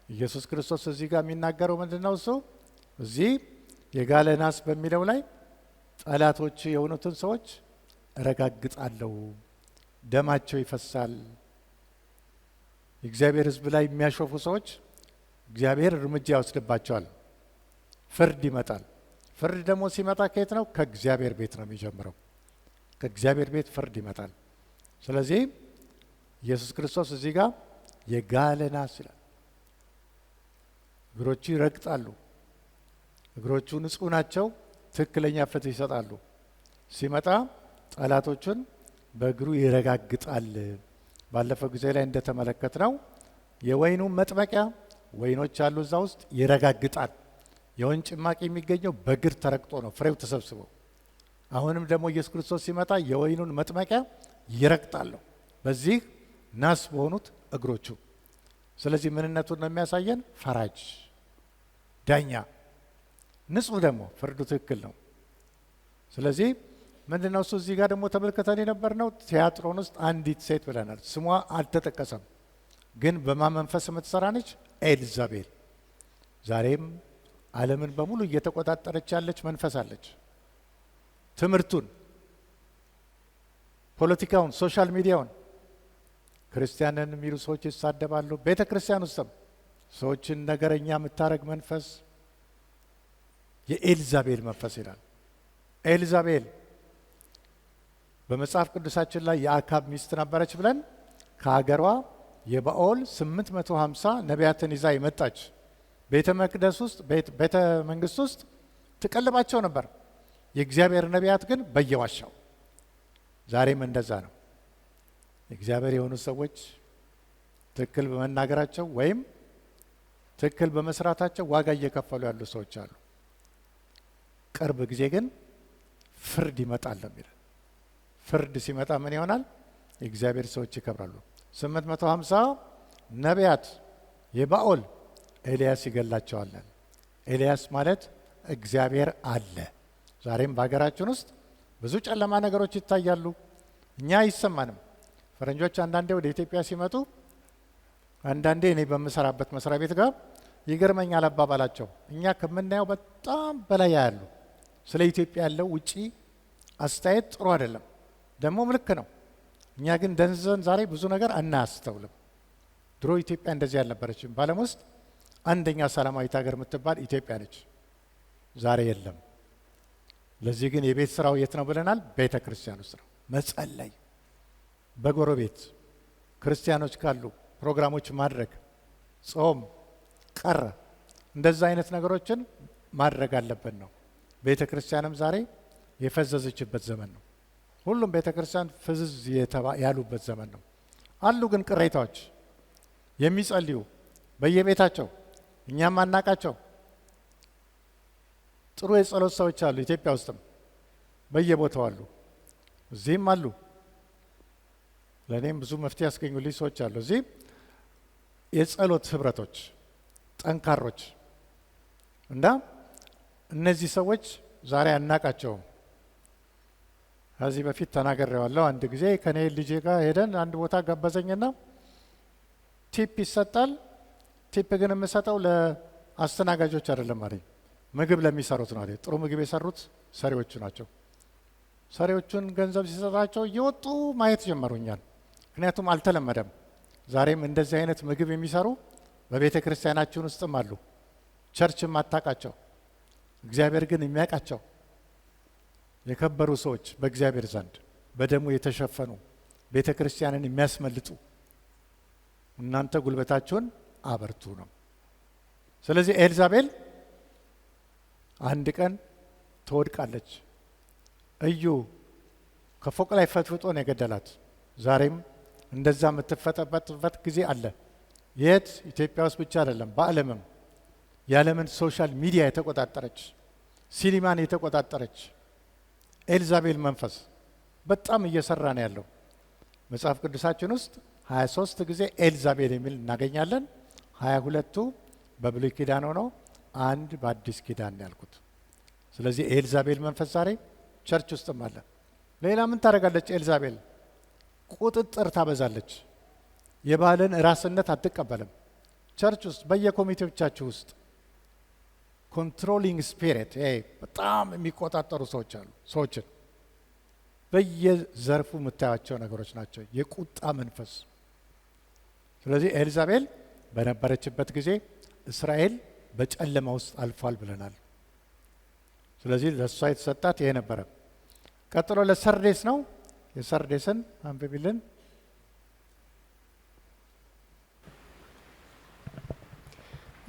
ኢየሱስ ክርስቶስ እዚህ ጋር የሚናገረው ምንድነው? እሱ እዚህ የጋለ ናስ በሚለው ላይ ጠላቶች የሆኑትን ሰዎች እረጋግጣለሁ፣ ደማቸው ይፈሳል። የእግዚአብሔር ሕዝብ ላይ የሚያሾፉ ሰዎች እግዚአብሔር እርምጃ ይወስድባቸዋል። ፍርድ ይመጣል። ፍርድ ደግሞ ሲመጣ ከየት ነው? ከእግዚአብሔር ቤት ነው የሚጀምረው። ከእግዚአብሔር ቤት ፍርድ ይመጣል። ስለዚህ ኢየሱስ ክርስቶስ እዚህ ጋር የጋለ ናስ ይላል። እግሮቹ ይረግጣሉ። እግሮቹ ንጹህ ናቸው። ትክክለኛ ፍትህ ይሰጣሉ። ሲመጣ ጠላቶቹን በእግሩ ይረጋግጣል። ባለፈው ጊዜ ላይ እንደተመለከትነው የወይኑ መጥመቂያ ወይኖች አሉ እዛ ውስጥ ይረጋግጣል። የወይን ጭማቂ የሚገኘው በእግር ተረግጦ ነው፣ ፍሬው ተሰብስበው። አሁንም ደግሞ ኢየሱስ ክርስቶስ ሲመጣ የወይኑን መጥመቂያ ይረግጣሉ በዚህ ናስ በሆኑት እግሮቹ። ስለዚህ ምንነቱን ነው የሚያሳየን? ፈራጅ ዳኛ፣ ንጹህ ደግሞ ፍርዱ ትክክል ነው። ስለዚህ ምንድነው እሱ እዚህ ጋር ደግሞ ተመልክተን የነበርነው ቲያጥሮን ውስጥ አንዲት ሴት ብለናል። ስሟ አልተጠቀሰም፣ ግን በማን መንፈስ የምትሰራ ነች? ኤልዛቤል። ዛሬም ዓለምን በሙሉ እየተቆጣጠረች ያለች መንፈስ አለች። ትምህርቱን፣ ፖለቲካውን፣ ሶሻል ሚዲያውን ክርስቲያንን የሚሉ ሰዎች ይሳደባሉ። ቤተ ክርስቲያን ውስጥም ሰዎችን ነገረኛ የምታደርግ መንፈስ የኤልዛቤል መንፈስ ይላል። ኤልዛቤል በመጽሐፍ ቅዱሳችን ላይ የአካብ ሚስት ነበረች ብለን ከሀገሯ የባኦል 850 ነቢያትን ይዛ የመጣች ቤተ መቅደስ ውስጥ ቤተ መንግስት ውስጥ ትቀልባቸው ነበር። የእግዚአብሔር ነቢያት ግን በየዋሻው። ዛሬም እንደዛ ነው። የእግዚአብሔር የሆኑ ሰዎች ትክክል በመናገራቸው ወይም ትክክል በመስራታቸው ዋጋ እየከፈሉ ያሉ ሰዎች አሉ። ቅርብ ጊዜ ግን ፍርድ ይመጣል የሚል። ፍርድ ሲመጣ ምን ይሆናል? የእግዚአብሔር ሰዎች ይከብራሉ። 850 ነቢያት የባኦል ኤልያስ ይገላቸዋል። ኤልያስ ማለት እግዚአብሔር አለ። ዛሬም በሀገራችን ውስጥ ብዙ ጨለማ ነገሮች ይታያሉ። እኛ አይሰማንም። ፈረንጆች አንዳንዴ ወደ ኢትዮጵያ ሲመጡ አንዳንዴ እኔ በምሰራበት መስሪያ ቤት ጋር ይገርመኛል አባባላቸው። እኛ ከምናየው በጣም በላይ ያሉ ስለ ኢትዮጵያ ያለው ውጪ አስተያየት ጥሩ አይደለም፣ ደግሞ ልክ ነው። እኛ ግን ደንዘን ዛሬ ብዙ ነገር አናስተውልም። ድሮ ኢትዮጵያ እንደዚህ አልነበረችም። በዓለም ውስጥ አንደኛ ሰላማዊት ሀገር የምትባል ኢትዮጵያ ነች። ዛሬ የለም። ለዚህ ግን የቤት ስራው የት ነው ብለናል? ቤተ ክርስቲያን ውስጥ ነው። መጸለይ፣ በጎረቤት ክርስቲያኖች ካሉ ፕሮግራሞች ማድረግ፣ ጾም ቀረ፣ እንደዛ አይነት ነገሮችን ማድረግ አለብን ነው። ቤተ ክርስቲያንም ዛሬ የፈዘዘችበት ዘመን ነው። ሁሉም ቤተ ክርስቲያን ፍዝዝ ያሉበት ዘመን ነው። አሉ ግን ቅሬታዎች የሚጸልዩ በየቤታቸው እኛም አናቃቸው ጥሩ የጸሎት ሰዎች አሉ። ኢትዮጵያ ውስጥም በየቦታው አሉ፣ እዚህም አሉ። ለእኔም ብዙ መፍትሄ ያስገኙልኝ ሰዎች አሉ። እዚህ የጸሎት ህብረቶች ጠንካሮች እና እነዚህ ሰዎች ዛሬ አናቃቸውም። ከዚህ በፊት ተናግሬዋለሁ። አንድ ጊዜ ከኔ ልጄ ጋር ሄደን አንድ ቦታ ጋበዘኝና ቲፕ ይሰጣል። ቲፕ ግን የምሰጠው ለአስተናጋጆች አይደለም አለኝ፣ ምግብ ለሚሰሩት ነው አለኝ። ጥሩ ምግብ የሰሩት ሰሪዎቹ ናቸው። ሰሪዎቹን ገንዘብ ሲሰጣቸው እየወጡ ማየት ጀመሩኛል። ምክንያቱም አልተለመደም። ዛሬም እንደዚህ አይነት ምግብ የሚሰሩ በቤተ ክርስቲያናችን ውስጥም አሉ። ቸርችም አታቃቸው፣ እግዚአብሔር ግን የሚያውቃቸው የከበሩ ሰዎች በእግዚአብሔር ዘንድ በደሙ የተሸፈኑ ቤተ ክርስቲያንን የሚያስመልጡ እናንተ ጉልበታችሁን አበርቱ ነው። ስለዚህ ኤልዛቤል አንድ ቀን ትወድቃለች። እዩ ከፎቅ ላይ ፈትፍጦ ነው የገደላት። ዛሬም እንደዛ የምትፈጠበጥበት ጊዜ አለ። የት? ኢትዮጵያ ውስጥ ብቻ አይደለም፣ በዓለምም የዓለምን ሶሻል ሚዲያ የተቆጣጠረች ሲኒማን የተቆጣጠረች ኤልዛቤል መንፈስ በጣም እየሰራ ነው ያለው። መጽሐፍ ቅዱሳችን ውስጥ 23 ጊዜ ኤልዛቤል የሚል እናገኛለን። 22ቱ በብሉይ ኪዳን ሆነው አንድ በአዲስ ኪዳን ያልኩት። ስለዚህ ኤልዛቤል መንፈስ ዛሬ ቸርች ውስጥም አለ። ሌላ ምን ታደርጋለች ኤልዛቤል? ቁጥጥር ታበዛለች። የባልን ራስነት አትቀበልም። ቸርች ውስጥ በየኮሚቴዎቻችሁ ውስጥ ኮንትሮሊንግ ስፒሪት በጣም የሚቆጣጠሩ ሰዎች አሉ። ሰዎችን በየዘርፉ የምታያቸው ነገሮች ናቸው። የቁጣ መንፈስ። ስለዚህ ኤልዛቤል በነበረችበት ጊዜ እስራኤል በጨለማ ውስጥ አልፏል ብለናል። ስለዚህ ለእሷ የተሰጣት ይሄ ነበረ። ቀጥሎ ለሰርዴስ ነው። የሰርዴስን አንብቢልን።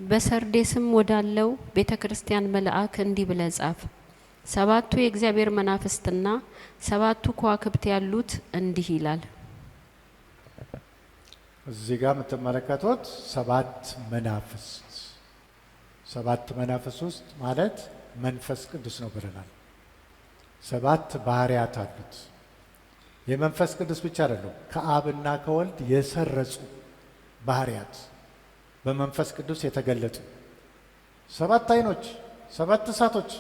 በሰርዴስም ወዳለው ቤተ ክርስቲያን መልአክ እንዲህ ብለህ ጻፍ። ሰባቱ የእግዚአብሔር መናፍስትና ሰባቱ ከዋክብት ያሉት እንዲህ ይላል። እዚህ ጋር የምትመለከቱት ሰባት መናፍስት። ሰባት መናፍስት ውስጥ ማለት መንፈስ ቅዱስ ነው ብለናል። ሰባት ባህሪያት አሉት። የመንፈስ ቅዱስ ብቻ አይደሉም፣ ከአብና ከወልድ የሰረጹ ባህሪያት በመንፈስ ቅዱስ የተገለጡ። ሰባት አይኖች፣ ሰባት እሳቶች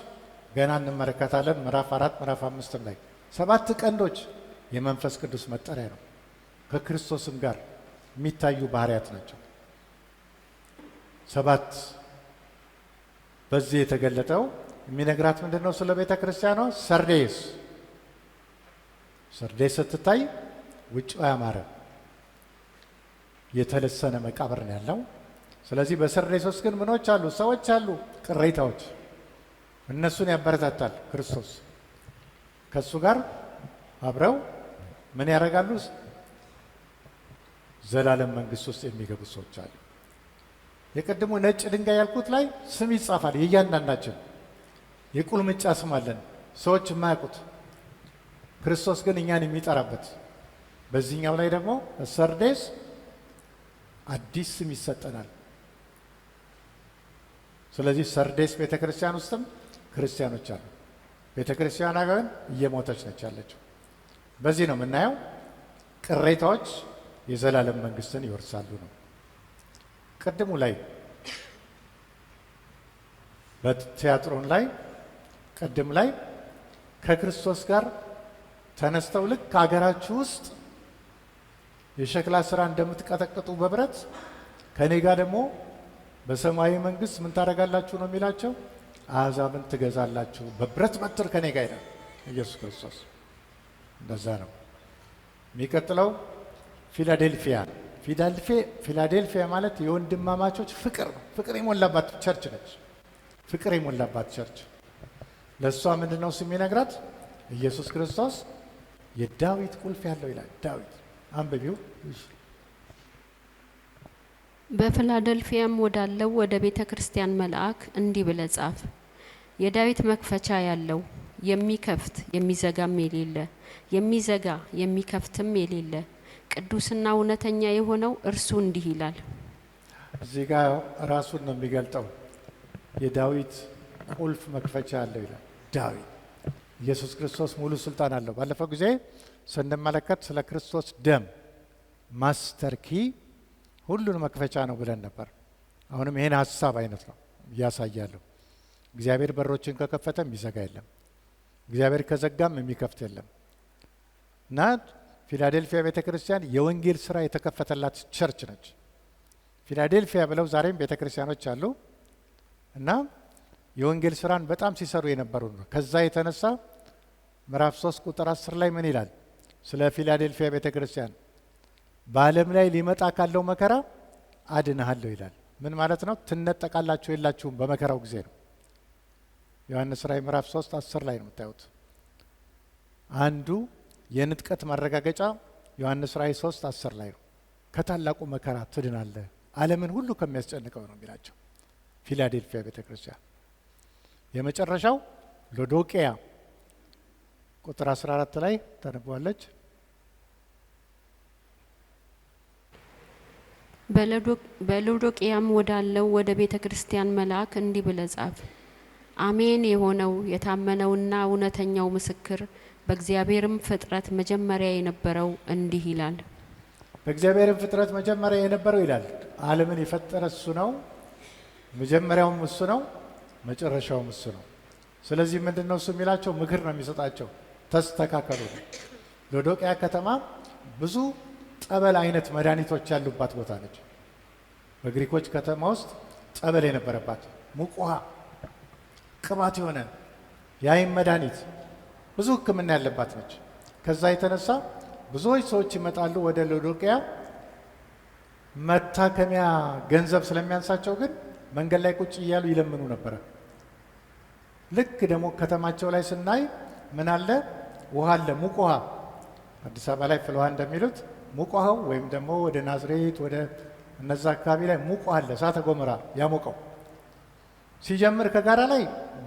ገና እንመለከታለን። ምዕራፍ 4 ምዕራፍ 5 ላይ ሰባት ቀንዶች የመንፈስ ቅዱስ መጠሪያ ነው። ከክርስቶስም ጋር የሚታዩ ባህሪያት ናቸው። ሰባት በዚህ የተገለጠው የሚነግራት ምንድን ነው? ስለ ቤተ ክርስቲያኗ ሰርዴስ። ሰርዴስ ስትታይ ውጭው ያማረ የተለሰነ መቃብር ነው ያለው። ስለዚህ በሰርዴስ ውስጥ ግን ምኖች አሉ? ሰዎች አሉ፣ ቅሬታዎች። እነሱን ያበረታታል ክርስቶስ። ከእሱ ጋር አብረው ምን ያደርጋሉ? ዘላለም መንግስት ውስጥ የሚገቡ ሰዎች አሉ። የቀድሞ ነጭ ድንጋይ ያልኩት ላይ ስም ይጻፋል። የእያንዳንዳችን የቁልምጫ ስም አለን፣ ሰዎች የማያውቁት ክርስቶስ ግን እኛን የሚጠራበት። በዚህኛው ላይ ደግሞ ሰርዴስ አዲስ ስም ይሰጠናል። ስለዚህ ሰርዴስ ቤተ ክርስቲያን ውስጥም ክርስቲያኖች አሉ። ቤተ ክርስቲያኗ ግን እየሞተች ነች ያለችው። በዚህ ነው የምናየው ቅሬታዎች የዘላለም መንግስትን ይወርሳሉ ነው። ቅድሙ ላይ በቲያጥሮን ላይ ቅድም ላይ ከክርስቶስ ጋር ተነስተው ልክ ከሀገራችሁ ውስጥ የሸክላ ስራ እንደምትቀጠቅጡ በብረት ከኔ ጋር ደግሞ በሰማያዊ መንግስት ምን ታደርጋላችሁ ነው የሚላቸው። አሕዛብን ትገዛላችሁ በብረት በትር ከኔ ጋር ይላል ኢየሱስ ክርስቶስ። እንደዛ ነው። የሚቀጥለው ፊላዴልፊያ። ፊላዴልፊያ ማለት የወንድማማቾች ፍቅር ነው። ፍቅር የሞላባት ቸርች ነች። ፍቅር የሞላባት ቸርች። ለእሷ ምንድን ነው ስም ይነግራት? ኢየሱስ ክርስቶስ የዳዊት ቁልፍ ያለው ይላል። ዳዊት አንብቢው። በፊላደልፊያም ወዳለው ወደ ቤተ ክርስቲያን መልአክ እንዲህ ብለህ ጻፍ። የዳዊት መክፈቻ ያለው የሚከፍት የሚዘጋም የሌለ የሚዘጋ የሚከፍትም የሌለ ቅዱስና እውነተኛ የሆነው እርሱ እንዲህ ይላል። እዚህ ጋር ራሱን ነው የሚገልጠው። የዳዊት ቁልፍ መክፈቻ ያለው ይላል። ዳዊት ኢየሱስ ክርስቶስ ሙሉ ስልጣን አለው። ባለፈው ጊዜ ስንመለከት ስለ ክርስቶስ ደም ማስተር ኪ ሁሉን መክፈቻ ነው ብለን ነበር። አሁንም ይሄን ሀሳብ አይነት ነው እያሳያለሁ። እግዚአብሔር በሮችን ከከፈተ የሚዘጋ የለም፣ እግዚአብሔር ከዘጋም የሚከፍት የለም። እና ፊላዴልፊያ ቤተ ክርስቲያን የወንጌል ስራ የተከፈተላት ቸርች ነች። ፊላዴልፊያ ብለው ዛሬም ቤተ ክርስቲያኖች አሉ እና የወንጌል ስራን በጣም ሲሰሩ የነበሩ ነው። ከዛ የተነሳ ምዕራፍ 3 ቁጥር 10 ላይ ምን ይላል? ስለ ፊላዴልፊያ ቤተ ክርስቲያን በዓለም ላይ ሊመጣ ካለው መከራ አድንሃለሁ ይላል። ምን ማለት ነው? ትነጠቃላችሁ የላችሁም በመከራው ጊዜ ነው። ዮሐንስ ራዕይ ምዕራፍ 3 10 ላይ ነው የምታዩት። አንዱ የንጥቀት ማረጋገጫ ዮሐንስ ራዕይ 3 10 ላይ ነው። ከታላቁ መከራ ትድናለህ፣ ዓለምን ሁሉ ከሚያስጨንቀው ነው የሚላቸው ፊላዴልፊያ ቤተ ክርስቲያን። የመጨረሻው ሎዶቅያ ቁጥር 14 ላይ ተነበዋለች። በሎዶቅያም ወዳለው ወደ ቤተ ክርስቲያን መልአክ እንዲህ ብለህ ጻፍ። አሜን የሆነው የታመነውና እውነተኛው ምስክር በእግዚአብሔርም ፍጥረት መጀመሪያ የነበረው እንዲህ ይላል። በእግዚአብሔርም ፍጥረት መጀመሪያ የነበረው ይላል። ዓለምን የፈጠረ እሱ ነው። መጀመሪያውም እሱ ነው፣ መጨረሻውም እሱ ነው። ስለዚህ ምንድን ነው እሱ የሚላቸው? ምክር ነው የሚሰጣቸው። ተስተካከሉ። ሎዶቅያ ከተማ ብዙ ጠበል አይነት መድኃኒቶች ያሉባት ቦታ ነች። በግሪኮች ከተማ ውስጥ ጠበል የነበረባት ሙቅ ውሃ፣ ቅባት የሆነ የአይን መድኃኒት፣ ብዙ ሕክምና ያለባት ነች። ከዛ የተነሳ ብዙዎች ሰዎች ይመጣሉ ወደ ሎዶቅያ። መታከሚያ ገንዘብ ስለሚያንሳቸው ግን መንገድ ላይ ቁጭ እያሉ ይለምኑ ነበረ። ልክ ደግሞ ከተማቸው ላይ ስናይ ምን አለ? ውሃ አለ፣ ሙቅ ውሃ። አዲስ አበባ ላይ ፍል ውሃ እንደሚሉት ሙቅ ውሃው ወይም ደግሞ ወደ ናዝሬት ወደ እነዛ አካባቢ ላይ ሙቅ ውሃ አለ። እሳተ ገሞራ ያሞቀው ሲጀምር ከጋራ ላይ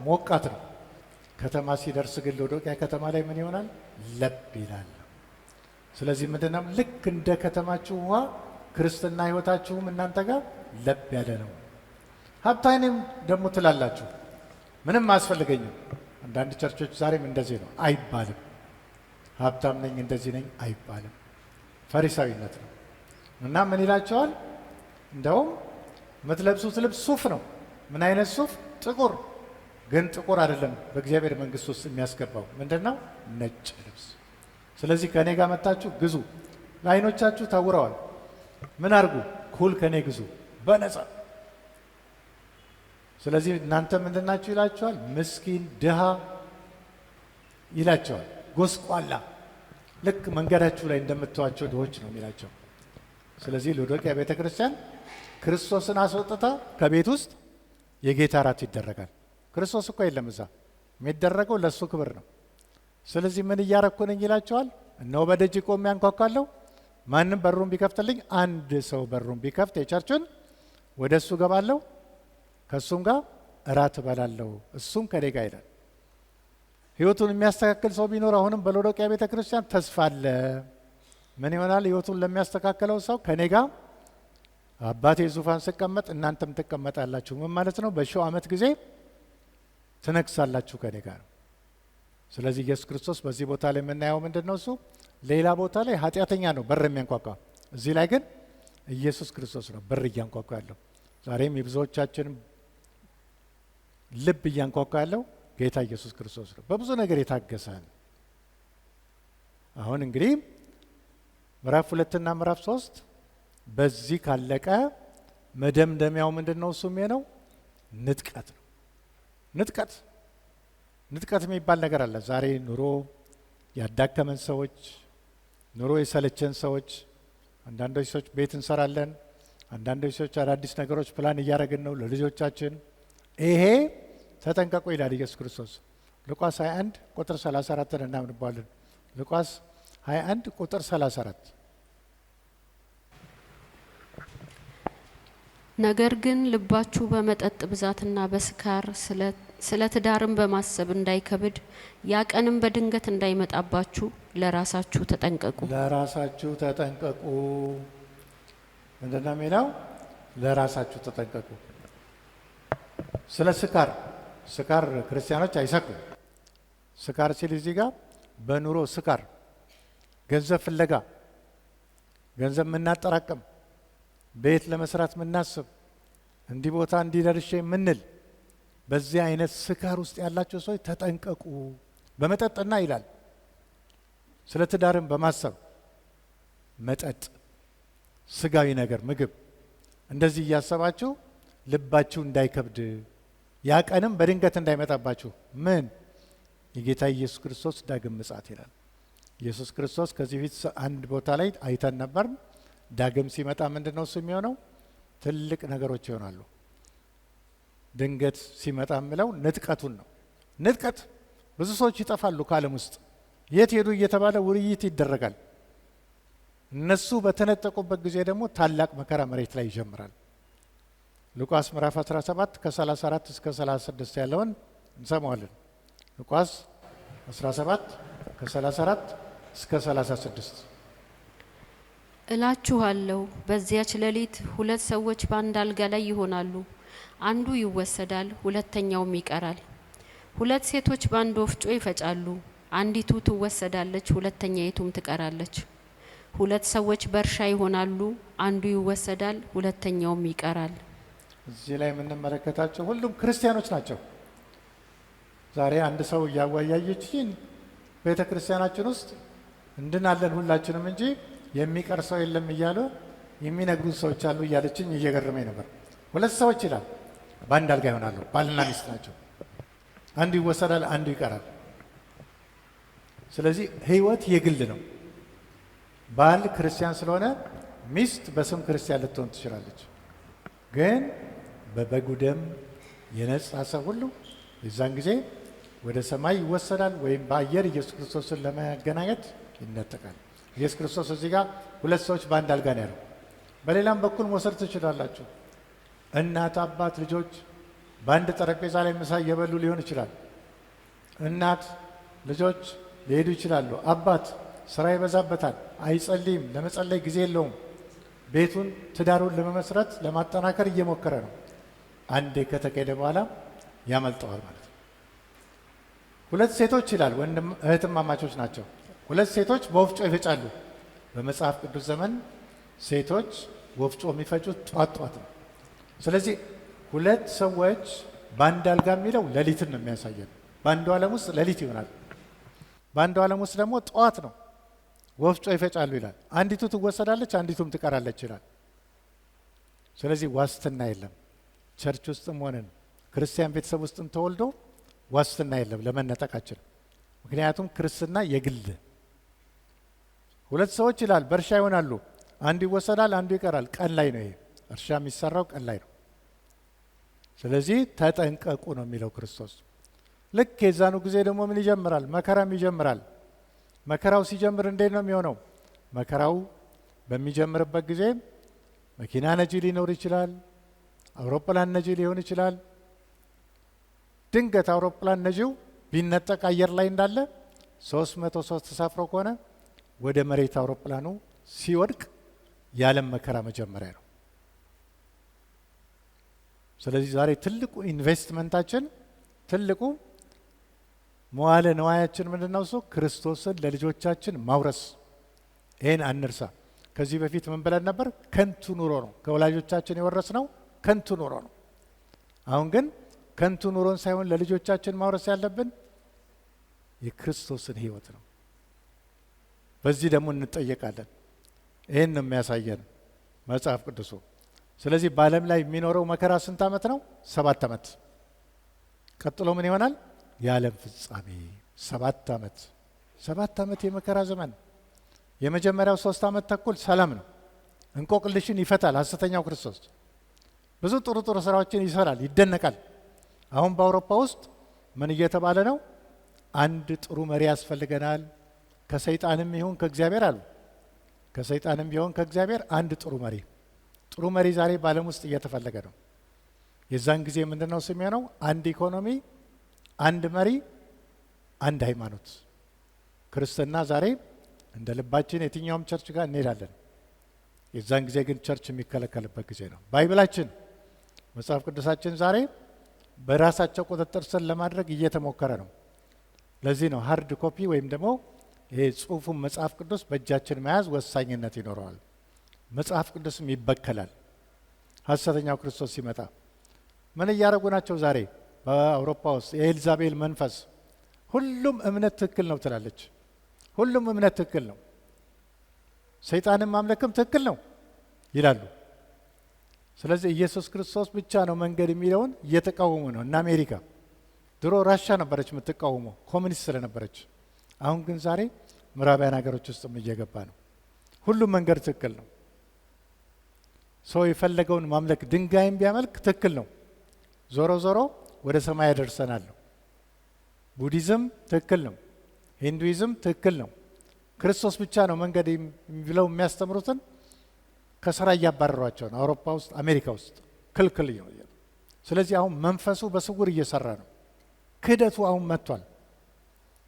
ሞቃት ነው። ከተማ ሲደርስ ግን ሎዶቅያ ከተማ ላይ ምን ይሆናል? ለብ ይላል። ስለዚህ ምንድነው? ልክ እንደ ከተማችሁ ውሃ ክርስትና ህይወታችሁም እናንተ ጋር ለብ ያለ ነው። ሀብታይንም ደግሞ ትላላችሁ፣ ምንም አያስፈልገኝም። አንዳንድ ቸርቾች ዛሬም እንደዚህ ነው አይባልም። ሀብታም ነኝ እንደዚህ ነኝ አይባልም። ፈሪሳዊነት ነው። እና ምን ይላቸዋል? እንደውም የምትለብሱት ልብስ ሱፍ ነው። ምን አይነት ሱፍ? ጥቁር። ግን ጥቁር አይደለም በእግዚአብሔር መንግስት ውስጥ የሚያስገባው። ምንድነው? ነጭ ልብስ። ስለዚህ ከኔ ጋር መጣችሁ ግዙ። ለአይኖቻችሁ ታውረዋል። ምን አድርጉ? ኩል ከኔ ግዙ በነፃ። ስለዚህ እናንተ ምንድናችሁ ይላቸዋል? ምስኪን ድሃ ይላቸዋል። ጎስቋላ፣ ልክ መንገዳችሁ ላይ እንደምትዋቸው ድሆች ነው የሚላቸው። ስለዚህ ሎዶቅያ ቤተ ክርስቲያን ክርስቶስን አስወጥታ ከቤት ውስጥ የጌታ እራት ይደረጋል። ክርስቶስ እኮ የለም እዛ። የሚደረገው ለእሱ ክብር ነው። ስለዚህ ምን እያረኩ ነኝ ይላቸዋል? እነሆ በደጅ ቆሜ አንኳኳለሁ። ማንም በሩን ቢከፍትልኝ፣ አንድ ሰው በሩን ቢከፍት የቸርችን ወደ እሱ ገባለሁ፣ ከእሱም ጋር እራት እበላለሁ፣ እሱም ከኔ ጋር ይላል። ህይወቱን የሚያስተካክል ሰው ቢኖር አሁንም በሎዶቅያ ቤተ ክርስቲያን ተስፋ አለ። ምን ይሆናል? ህይወቱን ለሚያስተካክለው ሰው ከኔ ጋር አባቴ ዙፋን ስቀመጥ እናንተም ትቀመጣላችሁ። ምን ማለት ነው? በሺው ዓመት ጊዜ ትነግሳላችሁ ከኔ ጋር። ስለዚህ ኢየሱስ ክርስቶስ በዚህ ቦታ ላይ የምናየው ምንድን ነው? እሱ ሌላ ቦታ ላይ ኃጢአተኛ ነው በር የሚያንኳኳ፣ እዚህ ላይ ግን ኢየሱስ ክርስቶስ ነው በር እያንኳኳ ያለው። ዛሬም የብዙዎቻችን ልብ እያንኳኳ ያለው ጌታ ኢየሱስ ክርስቶስ ነው። በብዙ ነገር የታገሰን። አሁን እንግዲህ ምዕራፍ 2 እና ምዕራፍ 3 በዚህ ካለቀ መደምደሚያው ምንድን ነው? እሱም ነው ንጥቀት ነው። ንጥቀት የሚባል ነገር አለ። ዛሬ ኑሮ ያዳከመን ሰዎች፣ ኑሮ የሰለቸን ሰዎች፣ አንዳንዶች ሰዎች ቤት እንሰራለን፣ አንዳንዶች ሰዎች አዳዲስ ነገሮች ፕላን እያደረግን ነው ለልጆቻችን። ይሄ ተጠንቀቁ ይላል ኢየሱስ ክርስቶስ። ሉቃስ 21 ቁጥር 34 እናምንባለን። ሉቃስ 21 ቁጥር 34 ነገር ግን ልባችሁ በመጠጥ ብዛትና በስካር ስለ ትዳርም በማሰብ እንዳይከብድ ያ ቀንም በድንገት እንዳይመጣባችሁ ለራሳችሁ ተጠንቀቁ። ለራሳችሁ ተጠንቀቁ። ምንድነው የሚለው? ለራሳችሁ ተጠንቀቁ። ስለ ስካር ክርስቲያኖች አይሰክሩም። ስካር ሲል እዚህ ጋር በኑሮ ስካር፣ ገንዘብ ፍለጋ፣ ገንዘብ የምናጠራቅም፣ ቤት ለመስራት የምናስብ፣ እንዲህ ቦታ እንዲደርሼ የምንል፣ በዚህ አይነት ስካር ውስጥ ያላቸው ሰዎች ተጠንቀቁ። በመጠጥና ይላል ስለ ትዳርም በማሰብ መጠጥ፣ ስጋዊ ነገር፣ ምግብ እንደዚህ እያሰባችሁ ልባችሁ እንዳይከብድ ያ ቀንም በድንገት እንዳይመጣባችሁ። ምን? የጌታ ኢየሱስ ክርስቶስ ዳግም ምጽአት ይላል። ኢየሱስ ክርስቶስ ከዚህ ፊት አንድ ቦታ ላይ አይተን ነበር። ዳግም ሲመጣ ምንድን ነው እሱ የሚሆነው? ትልቅ ነገሮች ይሆናሉ። ድንገት ሲመጣ የምለው ንጥቀቱን ነው። ንጥቀት ብዙ ሰዎች ይጠፋሉ ከዓለም ውስጥ። የት ሄዱ እየተባለ ውይይት ይደረጋል። እነሱ በተነጠቁበት ጊዜ ደግሞ ታላቅ መከራ መሬት ላይ ይጀምራል። ሉቃስ ምዕራፍ 17 ከ34 እስከ 36 ያለውን እንሰማዋለን። ሉቃስ 17 ከ34 እስከ 36 እላችኋለሁ በዚያች ሌሊት 2 ሰዎች በአንድ አልጋ ላይ ይሆናሉ፣ አንዱ ይወሰዳል፣ ሁለተኛውም ይቀራል። 2 ሴቶች በአንድ ወፍጮ ይፈጫሉ፣ አንዲቱ ትወሰዳለች፣ ሁለተኛይቱም ትቀራለች። 2 ሰዎች በእርሻ ይሆናሉ፣ አንዱ ይወሰዳል፣ ሁለተኛውም ይቀራል። እዚህ ላይ የምንመለከታቸው ሁሉም ክርስቲያኖች ናቸው። ዛሬ አንድ ሰው እያወያየችኝ ቤተ ክርስቲያናችን ውስጥ እንድናለን ሁላችንም እንጂ የሚቀር ሰው የለም እያሉ የሚነግሩን ሰዎች አሉ እያለችኝ እየገረመኝ ነበር። 2 ሰዎች ይላል በአንድ አልጋ ይሆናሉ፣ ባልና ሚስት ናቸው። አንዱ ይወሰዳል፣ አንዱ ይቀራል። ስለዚህ ህይወት የግል ነው። ባል ክርስቲያን ስለሆነ ሚስት በስም ክርስቲያን ልትሆን ትችላለች። ግን በበጉ ደም የነጻ ሰው ሁሉ የዛን ጊዜ ወደ ሰማይ ይወሰዳል፣ ወይም በአየር ኢየሱስ ክርስቶስን ለመገናኘት ይነጠቃል። ኢየሱስ ክርስቶስ እዚህ ጋር 2 ሰዎች በአንድ አልጋ ነው ያለው። በሌላም በኩል መውሰድ ትችላላችሁ። እናት፣ አባት፣ ልጆች በአንድ ጠረጴዛ ላይ ምሳ እየበሉ ሊሆን ይችላል። እናት ልጆች ሊሄዱ ይችላሉ። አባት ስራ ይበዛበታል፣ አይጸልይም፣ ለመጸለይ ጊዜ የለውም። ቤቱን ትዳሩን ለመመስረት ለማጠናከር እየሞከረ ነው። አንዴ ከተካሄደ በኋላ ያመልጠዋል ማለት ነው። 2 ሴቶች ይላል እህትማማቾች ናቸው። 2 ሴቶች በወፍጮ ይፈጫሉ። በመጽሐፍ ቅዱስ ዘመን ሴቶች ወፍጮ የሚፈጩት ጧት ጧት ነው። ስለዚህ 2 ሰዎች በአንድ አልጋ የሚለው ሌሊትን ነው የሚያሳየን። በአንዱ ዓለም ውስጥ ሌሊት ይሆናል፣ በአንዱ ዓለም ውስጥ ደግሞ ጠዋት ነው። ወፍጮ ይፈጫሉ ይላል። አንዲቱ ትወሰዳለች፣ አንዲቱም ትቀራለች ይላል። ስለዚህ ዋስትና የለም። ቸርች ውስጥም ሆነን ክርስቲያን ቤተሰብ ውስጥም ተወልዶ ዋስትና የለም ለመነጠቃችን። ምክንያቱም ክርስትና የግል 2 ሰዎች ይላል በእርሻ ይሆናሉ፣ አንዱ ይወሰዳል፣ አንዱ ይቀራል። ቀን ላይ ነው ይሄ እርሻ የሚሰራው ቀን ላይ ነው። ስለዚህ ተጠንቀቁ ነው የሚለው ክርስቶስ። ልክ የዛኑ ጊዜ ደግሞ ምን ይጀምራል? መከራም ይጀምራል። መከራው ሲጀምር እንዴት ነው የሚሆነው? መከራው በሚጀምርበት ጊዜ መኪና ነጂ ሊኖር ይችላል፣ አውሮፕላን ነጂ ሊሆን ይችላል። ድንገት አውሮፕላን ነጂው ቢነጠቅ አየር ላይ እንዳለ 300 ሰው ተሳፍሮ ከሆነ ወደ መሬት አውሮፕላኑ ሲወድቅ የዓለም መከራ መጀመሪያ ነው። ስለዚህ ዛሬ ትልቁ ኢንቨስትመንታችን ትልቁ መዋለ ነዋያችን ምንድነው? እሱ ክርስቶስን ለልጆቻችን ማውረስ። ይህን አንርሳ። ከዚህ በፊት ምን ብለን ነበር? ከንቱ ኑሮ ነው ከወላጆቻችን የወረስነው ከንቱ ኑሮ ነው። አሁን ግን ከንቱ ኑሮን ሳይሆን ለልጆቻችን ማውረስ ያለብን የክርስቶስን ሕይወት ነው። በዚህ ደግሞ እንጠየቃለን። ይህን ነው የሚያሳየን መጽሐፍ ቅዱሱ። ስለዚህ በዓለም ላይ የሚኖረው መከራ ስንት ዓመት ነው? 7 ዓመት። ቀጥሎ ምን ይሆናል? የዓለም ፍጻሜ 7 ዓመት። 7 ዓመት የመከራ ዘመን። የመጀመሪያው 3 ዓመት ተኩል ሰላም ነው። እንቆቅልሽን ይፈታል ሐሰተኛው ክርስቶስ። ብዙ ጥሩ ጥሩ ስራዎችን ይሰራል፣ ይደነቃል። አሁን በአውሮፓ ውስጥ ምን እየተባለ ነው? አንድ ጥሩ መሪ ያስፈልገናል፣ ከሰይጣንም ይሁን ከእግዚአብሔር አሉ። ከሰይጣንም ቢሆን ከእግዚአብሔር አንድ ጥሩ መሪ። ጥሩ መሪ ዛሬ በዓለም ውስጥ እየተፈለገ ነው። የዛን ጊዜ ምንድነው ስም የሆነው? አንድ ኢኮኖሚ፣ አንድ መሪ፣ አንድ ሃይማኖት። ክርስትና ዛሬ እንደ ልባችን የትኛውም ቸርች ጋር እንሄዳለን። የዛን ጊዜ ግን ቸርች የሚከለከልበት ጊዜ ነው። ባይብላችን መጽሐፍ ቅዱሳችን ዛሬ በራሳቸው ቁጥጥር ስር ለማድረግ እየተሞከረ ነው። ለዚህ ነው ሃርድ ኮፒ ወይም ደግሞ ይሄ ጽሁፉን መጽሐፍ ቅዱስ በእጃችን መያዝ ወሳኝነት ይኖረዋል። መጽሐፍ ቅዱስም ይበከላል ሐሰተኛው ክርስቶስ ሲመጣ። ምን እያደረጉ ናቸው ዛሬ በአውሮፓ ውስጥ? የኤልዛቤል መንፈስ ሁሉም እምነት ትክክል ነው ትላለች። ሁሉም እምነት ትክክል ነው፣ ሰይጣንን ማምለክም ትክክል ነው ይላሉ። ስለዚህ ኢየሱስ ክርስቶስ ብቻ ነው መንገድ የሚለውን እየተቃወሙ ነው። እና አሜሪካ ድሮ ራሻ ነበረች የምትቃወመው ኮሚኒስት ስለነበረች። አሁን ግን ዛሬ ምዕራባውያን ሀገሮች ውስጥም እየገባ ነው። ሁሉም መንገድ ትክክል ነው። ሰው የፈለገውን ማምለክ ድንጋይም ቢያመልክ ትክክል ነው። ዞሮ ዞሮ ወደ ሰማይ ያደርሰናል። ቡዲዝም ትክክል ነው፣ ሂንዱይዝም ትክክል ነው። ክርስቶስ ብቻ ነው መንገድ ብለው የሚያስተምሩትን ከስራ እያባረሯቸው ነው። አውሮፓ ውስጥ አሜሪካ ውስጥ ክልክል ነው። ስለዚህ አሁን መንፈሱ በስውር እየሰራ ነው። ክህደቱ አሁን መጥቷል።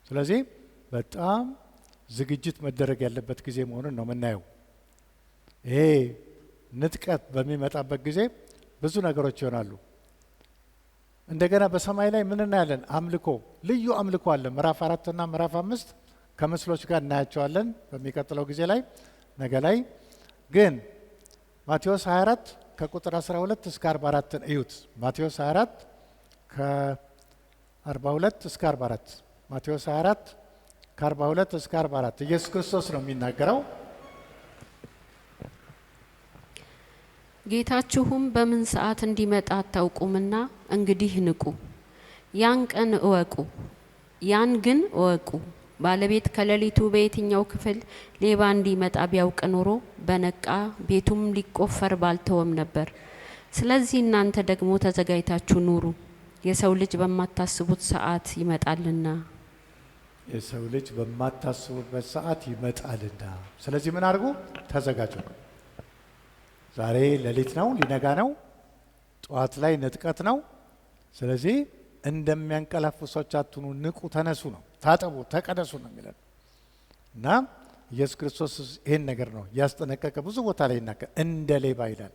ስለዚህ በጣም ዝግጅት መደረግ ያለበት ጊዜ መሆኑን ነው የምናየው። ይሄ ንጥቀት በሚመጣበት ጊዜ ብዙ ነገሮች ይሆናሉ። እንደገና በሰማይ ላይ ምን እናያለን? አምልኮ፣ ልዩ አምልኮ አለ። ምዕራፍ 4 እና ምዕራፍ 5 ከምስሎች ጋር እናያቸዋለን በሚቀጥለው ጊዜ ላይ ነገ ላይ። ግን ማቴዎስ 24 ከቁጥር 12 እስከ 44 እዩት። ማቴዎስ 24 ከ42 እስከ 44 ማቴዎስ 24 ከ42 እስከ 44 ኢየሱስ ክርስቶስ ነው የሚናገረው። ጌታችሁም በምን ሰዓት እንዲመጣ አታውቁምና እንግዲህ ንቁ፣ ያን ቀን እወቁ። ያን ግን እወቁ፣ ባለቤት ከሌሊቱ በየትኛው ክፍል ሌባ እንዲመጣ ቢያውቅ ኖሮ በነቃ፣ ቤቱም ሊቆፈር ባልተወም ነበር። ስለዚህ እናንተ ደግሞ ተዘጋጅታችሁ ኑሩ፣ የሰው ልጅ በማታስቡት ሰዓት ይመጣልና። የሰው ልጅ በማታስቡበት ሰዓት ይመጣልና። ስለዚህ ምን አድርጉ? ተዘጋጁ። ዛሬ ሌሊት ነው፣ ሊነጋ ነው። ጠዋት ላይ ንጥቀት ነው። ስለዚህ እንደሚያንቀላፉ ሰዎች አትኑ፣ ንቁ፣ ተነሱ ነው። ታጠቡ፣ ተቀደሱ ነው የሚለን እና ኢየሱስ ክርስቶስ ይህን ነገር ነው ያስጠነቀቀ። ብዙ ቦታ ላይ ይናገር እንደ ሌባ ይላል።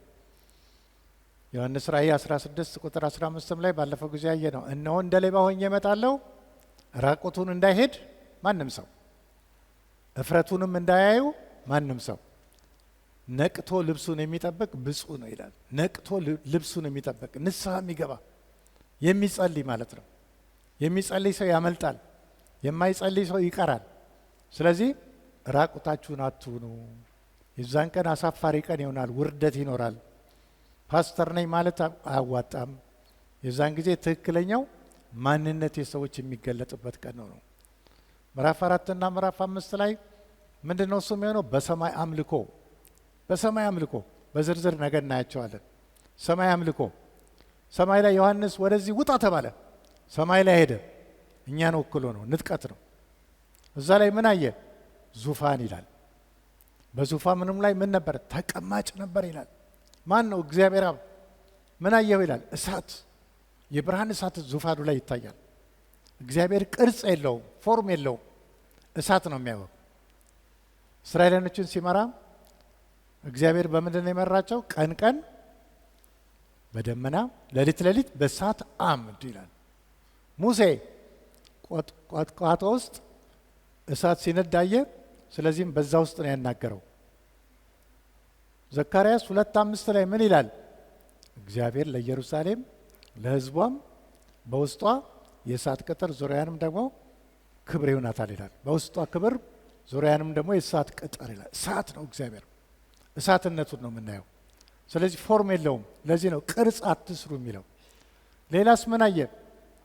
ዮሐንስ ራእይ 16 ቁጥር 15 ላይ ባለፈው ጊዜ ያየ ነው። እነሆ እንደ ሌባ ሆኜ እመጣለሁ፣ ራቁቱን እንዳይሄድ ማንም ሰው፣ እፍረቱንም እንዳያዩ ማንም ሰው፣ ነቅቶ ልብሱን የሚጠብቅ ብፁዕ ነው ይላል። ነቅቶ ልብሱን የሚጠብቅ ንስሐ የሚገባ የሚጸልይ ማለት ነው። የሚጸልይ ሰው ያመልጣል፣ የማይጸልይ ሰው ይቀራል። ስለዚህ ራቁታችሁን አትሁኑ። የዛን ቀን አሳፋሪ ቀን ይሆናል፣ ውርደት ይኖራል። ፓስተር ነኝ ማለት አያዋጣም። የዛን ጊዜ ትክክለኛው ማንነት የሰዎች የሚገለጥበት ቀን ነው። ምዕራፍ 4 እና ምዕራፍ 5 ላይ ምንድን ነው እሱ የሚሆነው? በሰማይ አምልኮ፣ በሰማይ አምልኮ በዝርዝር ነገር እናያቸዋለን። ሰማይ አምልኮ፣ ሰማይ ላይ ዮሐንስ ወደዚህ ውጣ ተባለ፣ ሰማይ ላይ ሄደ። እኛን ወክሎ ነው፣ ንጥቀት ነው። እዛ ላይ ምን አየ? ዙፋን ይላል። በዙፋኑም ላይ ምን ነበር? ተቀማጭ ነበር ይላል። ማን ነው? እግዚአብሔር አብ። ምን አየው ይላል? እሳት፣ የብርሃን እሳት ዙፋኑ ላይ ይታያል። እግዚአብሔር ቅርጽ የለውም፣ ፎርም የለውም፣ እሳት ነው የሚያየው። እስራኤላውያኖችን ሲመራ እግዚአብሔር በምንድን ነው የመራቸው? ቀን ቀን በደመና ሌሊት ሌሊት በእሳት አምድ ይላል። ሙሴ ቋጥቋጦ ውስጥ እሳት ሲነድ አየ። ስለዚህም በዛ ውስጥ ነው ያናገረው። ዘካርያስ 2:5 ላይ ምን ይላል? እግዚአብሔር ለኢየሩሳሌም ለሕዝቧም በውስጧ የእሳት ቅጥር ዙሪያንም ደግሞ ክብር ይሆናታል ይላል። በውስጧ ክብር ዙሪያንም ደግሞ የእሳት ቅጥር ይላል። እሳት ነው እግዚአብሔር፣ እሳትነቱን ነው የምናየው። ስለዚህ ፎርም የለውም። ለዚህ ነው ቅርጽ አትስሩ የሚለው። ሌላስ ምን አየ?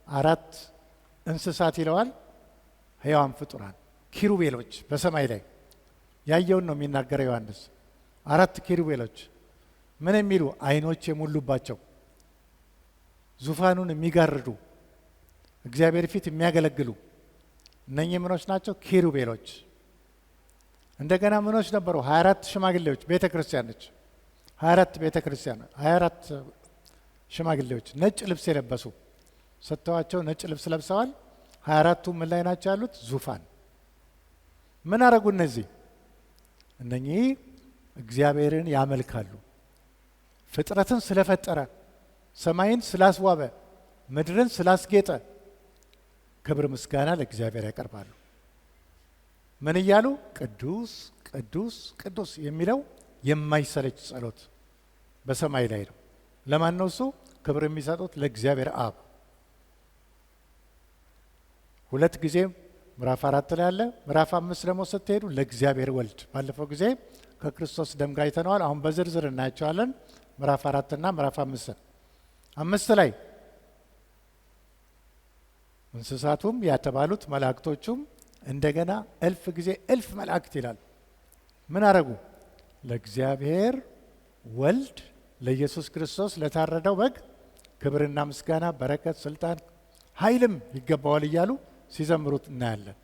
4 እንስሳት ይለዋል፣ ሕያዋን ፍጡራን ኪሩቤሎች በሰማይ ላይ ያየውን ነው የሚናገረው ዮሐንስ። 4 ኪሩቤሎች ምን የሚሉ? አይኖች የሞሉባቸው፣ ዙፋኑን የሚጋርዱ፣ እግዚአብሔር ፊት የሚያገለግሉ እነኚህ ምኖች ናቸው? ኪሩቤሎች። እንደገና ምኖች ነበሩ? 24 ሽማግሌዎች። ቤተ ክርስቲያን ነች። 24 ቤተ ክርስቲያን፣ 24 ሽማግሌዎች ነጭ ልብስ የለበሱ ሰጥተዋቸው ነጭ ልብስ ለብሰዋል። 24ቱ ምን ላይ ናቸው ያሉት? ዙፋን። ምን አረጉ እነዚህ? እነኚህ እግዚአብሔርን ያመልካሉ። ፍጥረትን ስለፈጠረ፣ ሰማይን ስላስዋበ፣ ምድርን ስላስጌጠ ክብር ምስጋና ለእግዚአብሔር ያቀርባሉ። ምን እያሉ? ቅዱስ ቅዱስ ቅዱስ የሚለው የማይሰለች ጸሎት በሰማይ ላይ ነው። ለማን ነው እሱ? ክብር የሚሰጡት ለእግዚአብሔር አብ። 2 ጊዜ ምዕራፍ 4 ላይ አለ። ምዕራፍ 5 ደግሞ ስትሄዱ ለእግዚአብሔር ወልድ። ባለፈው ጊዜ ከክርስቶስ ደም ጋር አይተነዋል። አሁን በዝርዝር እናያቸዋለን። ምዕራፍ 4 እና ምዕራፍ 5 ላይ እንስሳቱም ያተባሉት መላእክቶቹም እንደገና 1000 ጊዜ 1000 መላእክት ይላል። ምን አረጉ? ለእግዚአብሔር ወልድ ለኢየሱስ ክርስቶስ ለታረደው በግ ክብርና ምስጋና፣ በረከት፣ ስልጣን፣ ኃይልም ይገባዋል እያሉ ሲዘምሩት እናያለን።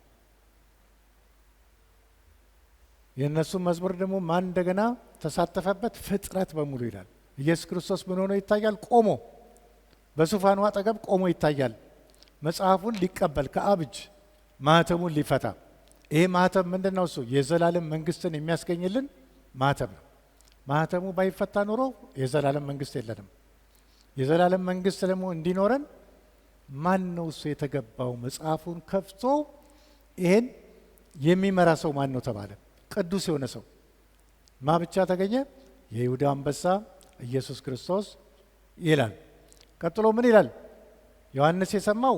የእነሱ መዝሙር ደግሞ ማን እንደገና ተሳተፈበት? ፍጥረት በሙሉ ይላል። ኢየሱስ ክርስቶስ ምን ሆኖ ይታያል? ቆሞ በዙፋኑ አጠገብ ቆሞ ይታያል። መጽሐፉን ሊቀበል ከአብ እጅ ማህተሙን ሊፈታ። ይሄ ማህተም ምንድን ነው? እሱ የዘላለም መንግስትን የሚያስገኝልን ማህተም ነው። ማህተሙ ባይፈታ ኖሮ የዘላለም መንግስት የለንም። የዘላለም መንግስት ደግሞ እንዲኖረን ማን ነው እሱ የተገባው? መጽሐፉን ከፍቶ ይሄን የሚመራ ሰው ማን ነው ተባለ። ቅዱስ የሆነ ሰው ማ ብቻ ተገኘ? የይሁዳ አንበሳ ኢየሱስ ክርስቶስ ይላል። ቀጥሎ ምን ይላል? ዮሐንስ የሰማው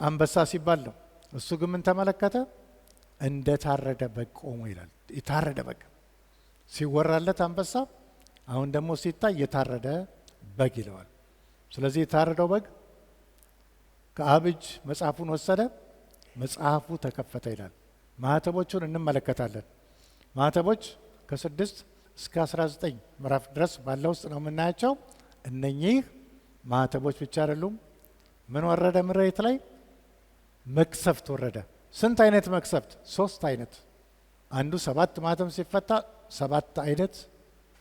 አንበሳ ሲባል ነው። እሱ ግን ምን ተመለከተ? እንደ ታረደ በግ ቆሞ ይላል። የታረደ በግ ሲወራለት አንበሳ፣ አሁን ደግሞ ሲታይ የታረደ በግ ይለዋል። ስለዚህ የታረደው በግ ከአብ እጅ መጽሐፉን ወሰደ፣ መጽሐፉ ተከፈተ ይላል። ማህተቦቹን እንመለከታለን። ማህተቦች ከ6 እስከ 19 ምዕራፍ ድረስ ባለው ውስጥ ነው የምናያቸው። እነኚህ ማህተቦች ብቻ አይደሉም። ምን ወረደ? መሬት ላይ መቅሰፍት ወረደ። ስንት አይነት መቅሰፍት? 3 አይነት። አንዱ 7 ማህተም ሲፈታ 7 አይነት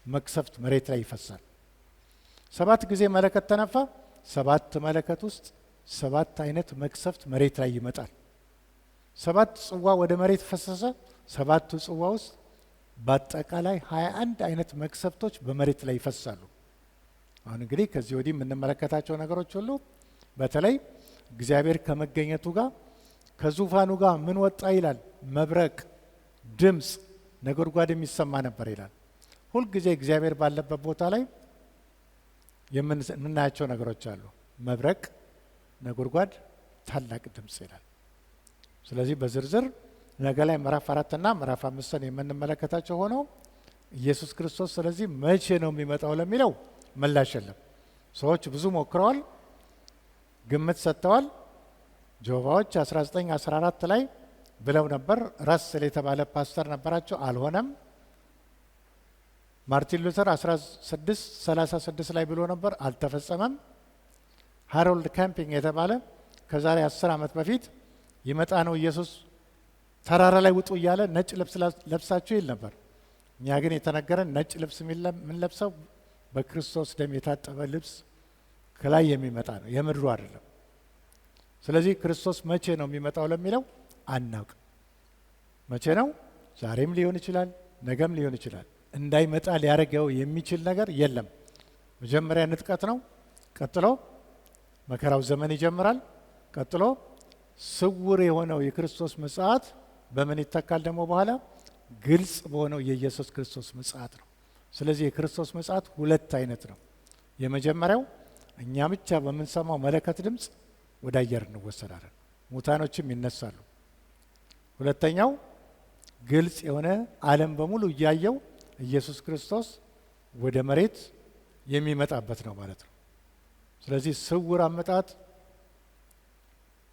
መቅሰፍት መሬት ላይ ይፈሳል። 7 ጊዜ መለከት ተነፋ። 7 መለከት ውስጥ 7 አይነት መቅሰፍት መሬት ላይ ይመጣል። 7 ጽዋ ወደ መሬት ፈሰሰ። 7ቱ ጽዋ ውስጥ በአጠቃላይ 21 አይነት መቅሰፍቶች በመሬት ላይ ይፈሳሉ። አሁን እንግዲህ ከዚህ ወዲህ የምንመለከታቸው ነገሮች ሁሉ በተለይ እግዚአብሔር ከመገኘቱ ጋር ከዙፋኑ ጋር ምን ወጣ ይላል? መብረቅ፣ ድምፅ፣ ነጎድጓድ የሚሰማ ነበር ይላል። ሁልጊዜ እግዚአብሔር ባለበት ቦታ ላይ የምናያቸው ነገሮች አሉ። መብረቅ፣ ነጎድጓድ፣ ታላቅ ድምፅ ይላል። ስለዚህ በዝርዝር ነገ ላይ ምዕራፍ 4 እና ምዕራፍ 5 የምንመለከታቸው ሆነው ኢየሱስ ክርስቶስ ስለዚህ መቼ ነው የሚመጣው ለሚለው ምላሽ የለም። ሰዎች ብዙ ሞክረዋል፣ ግምት ሰጥተዋል። ጆቫዎች 1914 ላይ ብለው ነበር። ራስል የተባለ ፓስተር ነበራቸው፣ አልሆነም። ማርቲን ሉተር 1636 ላይ ብሎ ነበር፣ አልተፈጸመም። ሃሮልድ ካምፒንግ የተባለ ከዛሬ 10 ዓመት በፊት ይመጣ ነው ኢየሱስ ተራራ ላይ ውጡ እያለ ነጭ ልብስ ለብሳችሁ ይል ነበር። እኛ ግን የተነገረን ነጭ ልብስ የምንለብሰው በክርስቶስ ደም የታጠበ ልብስ ከላይ የሚመጣ ነው፣ የምድሩ አይደለም። ስለዚህ ክርስቶስ መቼ ነው የሚመጣው ለሚለው አናውቅም። መቼ ነው? ዛሬም ሊሆን ይችላል፣ ነገም ሊሆን ይችላል። እንዳይመጣ ሊያደርገው የሚችል ነገር የለም። መጀመሪያ ንጥቀት ነው። ቀጥሎ መከራው ዘመን ይጀምራል። ቀጥሎ ስውር የሆነው የክርስቶስ ምጽአት በምን ይተካል? ደግሞ በኋላ ግልጽ በሆነው የኢየሱስ ክርስቶስ ምጽአት ነው። ስለዚህ የክርስቶስ ምጽአት 2 አይነት ነው። የመጀመሪያው እኛ ብቻ በምንሰማው መለከት ድምፅ ወደ አየር እንወሰዳለን፣ ሙታኖችም ይነሳሉ። ሁለተኛው ግልጽ የሆነ ዓለም በሙሉ እያየው ኢየሱስ ክርስቶስ ወደ መሬት የሚመጣበት ነው ማለት ነው። ስለዚህ ስውር አመጣጥ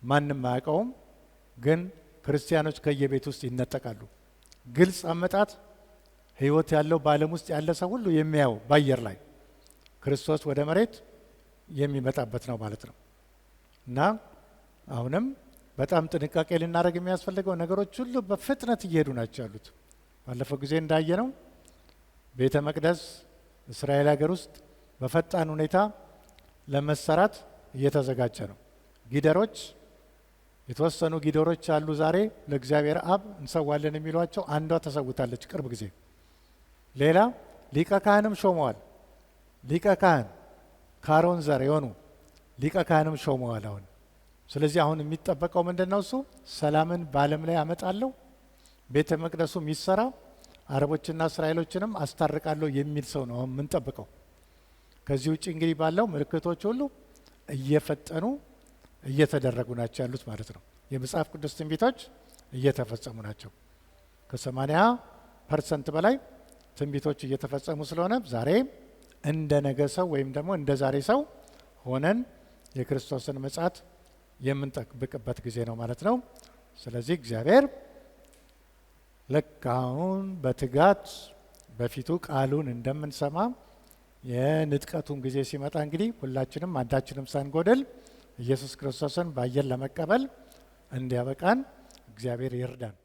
ማንም አያውቀውም፣ ግን ክርስቲያኖች ከየቤት ውስጥ ይነጠቃሉ። ግልጽ አመጣጥ ህይወት ያለው በዓለም ውስጥ ያለ ሰው ሁሉ የሚያየው በአየር ላይ ክርስቶስ ወደ መሬት የሚመጣበት ነው ማለት ነው። እና አሁንም በጣም ጥንቃቄ ልናደርግ የሚያስፈልገው ነገሮች ሁሉ በፍጥነት እየሄዱ ናቸው ያሉት። ባለፈው ጊዜ እንዳየነው ቤተ መቅደስ እስራኤል ሀገር ውስጥ በፈጣን ሁኔታ ለመሰራት እየተዘጋጀ ነው። ጊደሮች የተወሰኑ ጊደሮች አሉ። ዛሬ ለእግዚአብሔር አብ እንሰዋለን የሚሏቸው አንዷ ተሰውታለች ቅርብ ጊዜ። ሌላ ሊቀ ካህንም ሾመዋል። ሊቀ ካህን ከአሮን ዘር የሆኑ ሊቀ ካህንም ሾመዋል አሁን። ስለዚህ አሁን የሚጠበቀው ምንድን ነው? እሱ ሰላምን በዓለም ላይ አመጣለሁ፣ ቤተ መቅደሱም ይሰራ፣ አረቦችና እስራኤሎችንም አስታርቃለሁ የሚል ሰው ነው አሁን የምንጠብቀው። ከዚህ ውጭ እንግዲህ ባለው ምልክቶች ሁሉ እየፈጠኑ እየተደረጉ ናቸው ያሉት ማለት ነው። የመጽሐፍ ቅዱስ ትንቢቶች እየተፈጸሙ ናቸው። ከ80% በላይ ትንቢቶች እየተፈጸሙ ስለሆነ ዛሬ እንደ ነገ ሰው ወይም ደግሞ እንደ ዛሬ ሰው ሆነን የክርስቶስን ምጽአት የምንጠብቅበት ጊዜ ነው ማለት ነው። ስለዚህ እግዚአብሔር ልክ አሁን በትጋት በፊቱ ቃሉን እንደምንሰማ የንጥቀቱን ጊዜ ሲመጣ እንግዲህ ሁላችንም አንዳችንም ሳንጎድል ኢየሱስ ክርስቶስን በአየር ለመቀበል እንዲያበቃን እግዚአብሔር ይርዳን።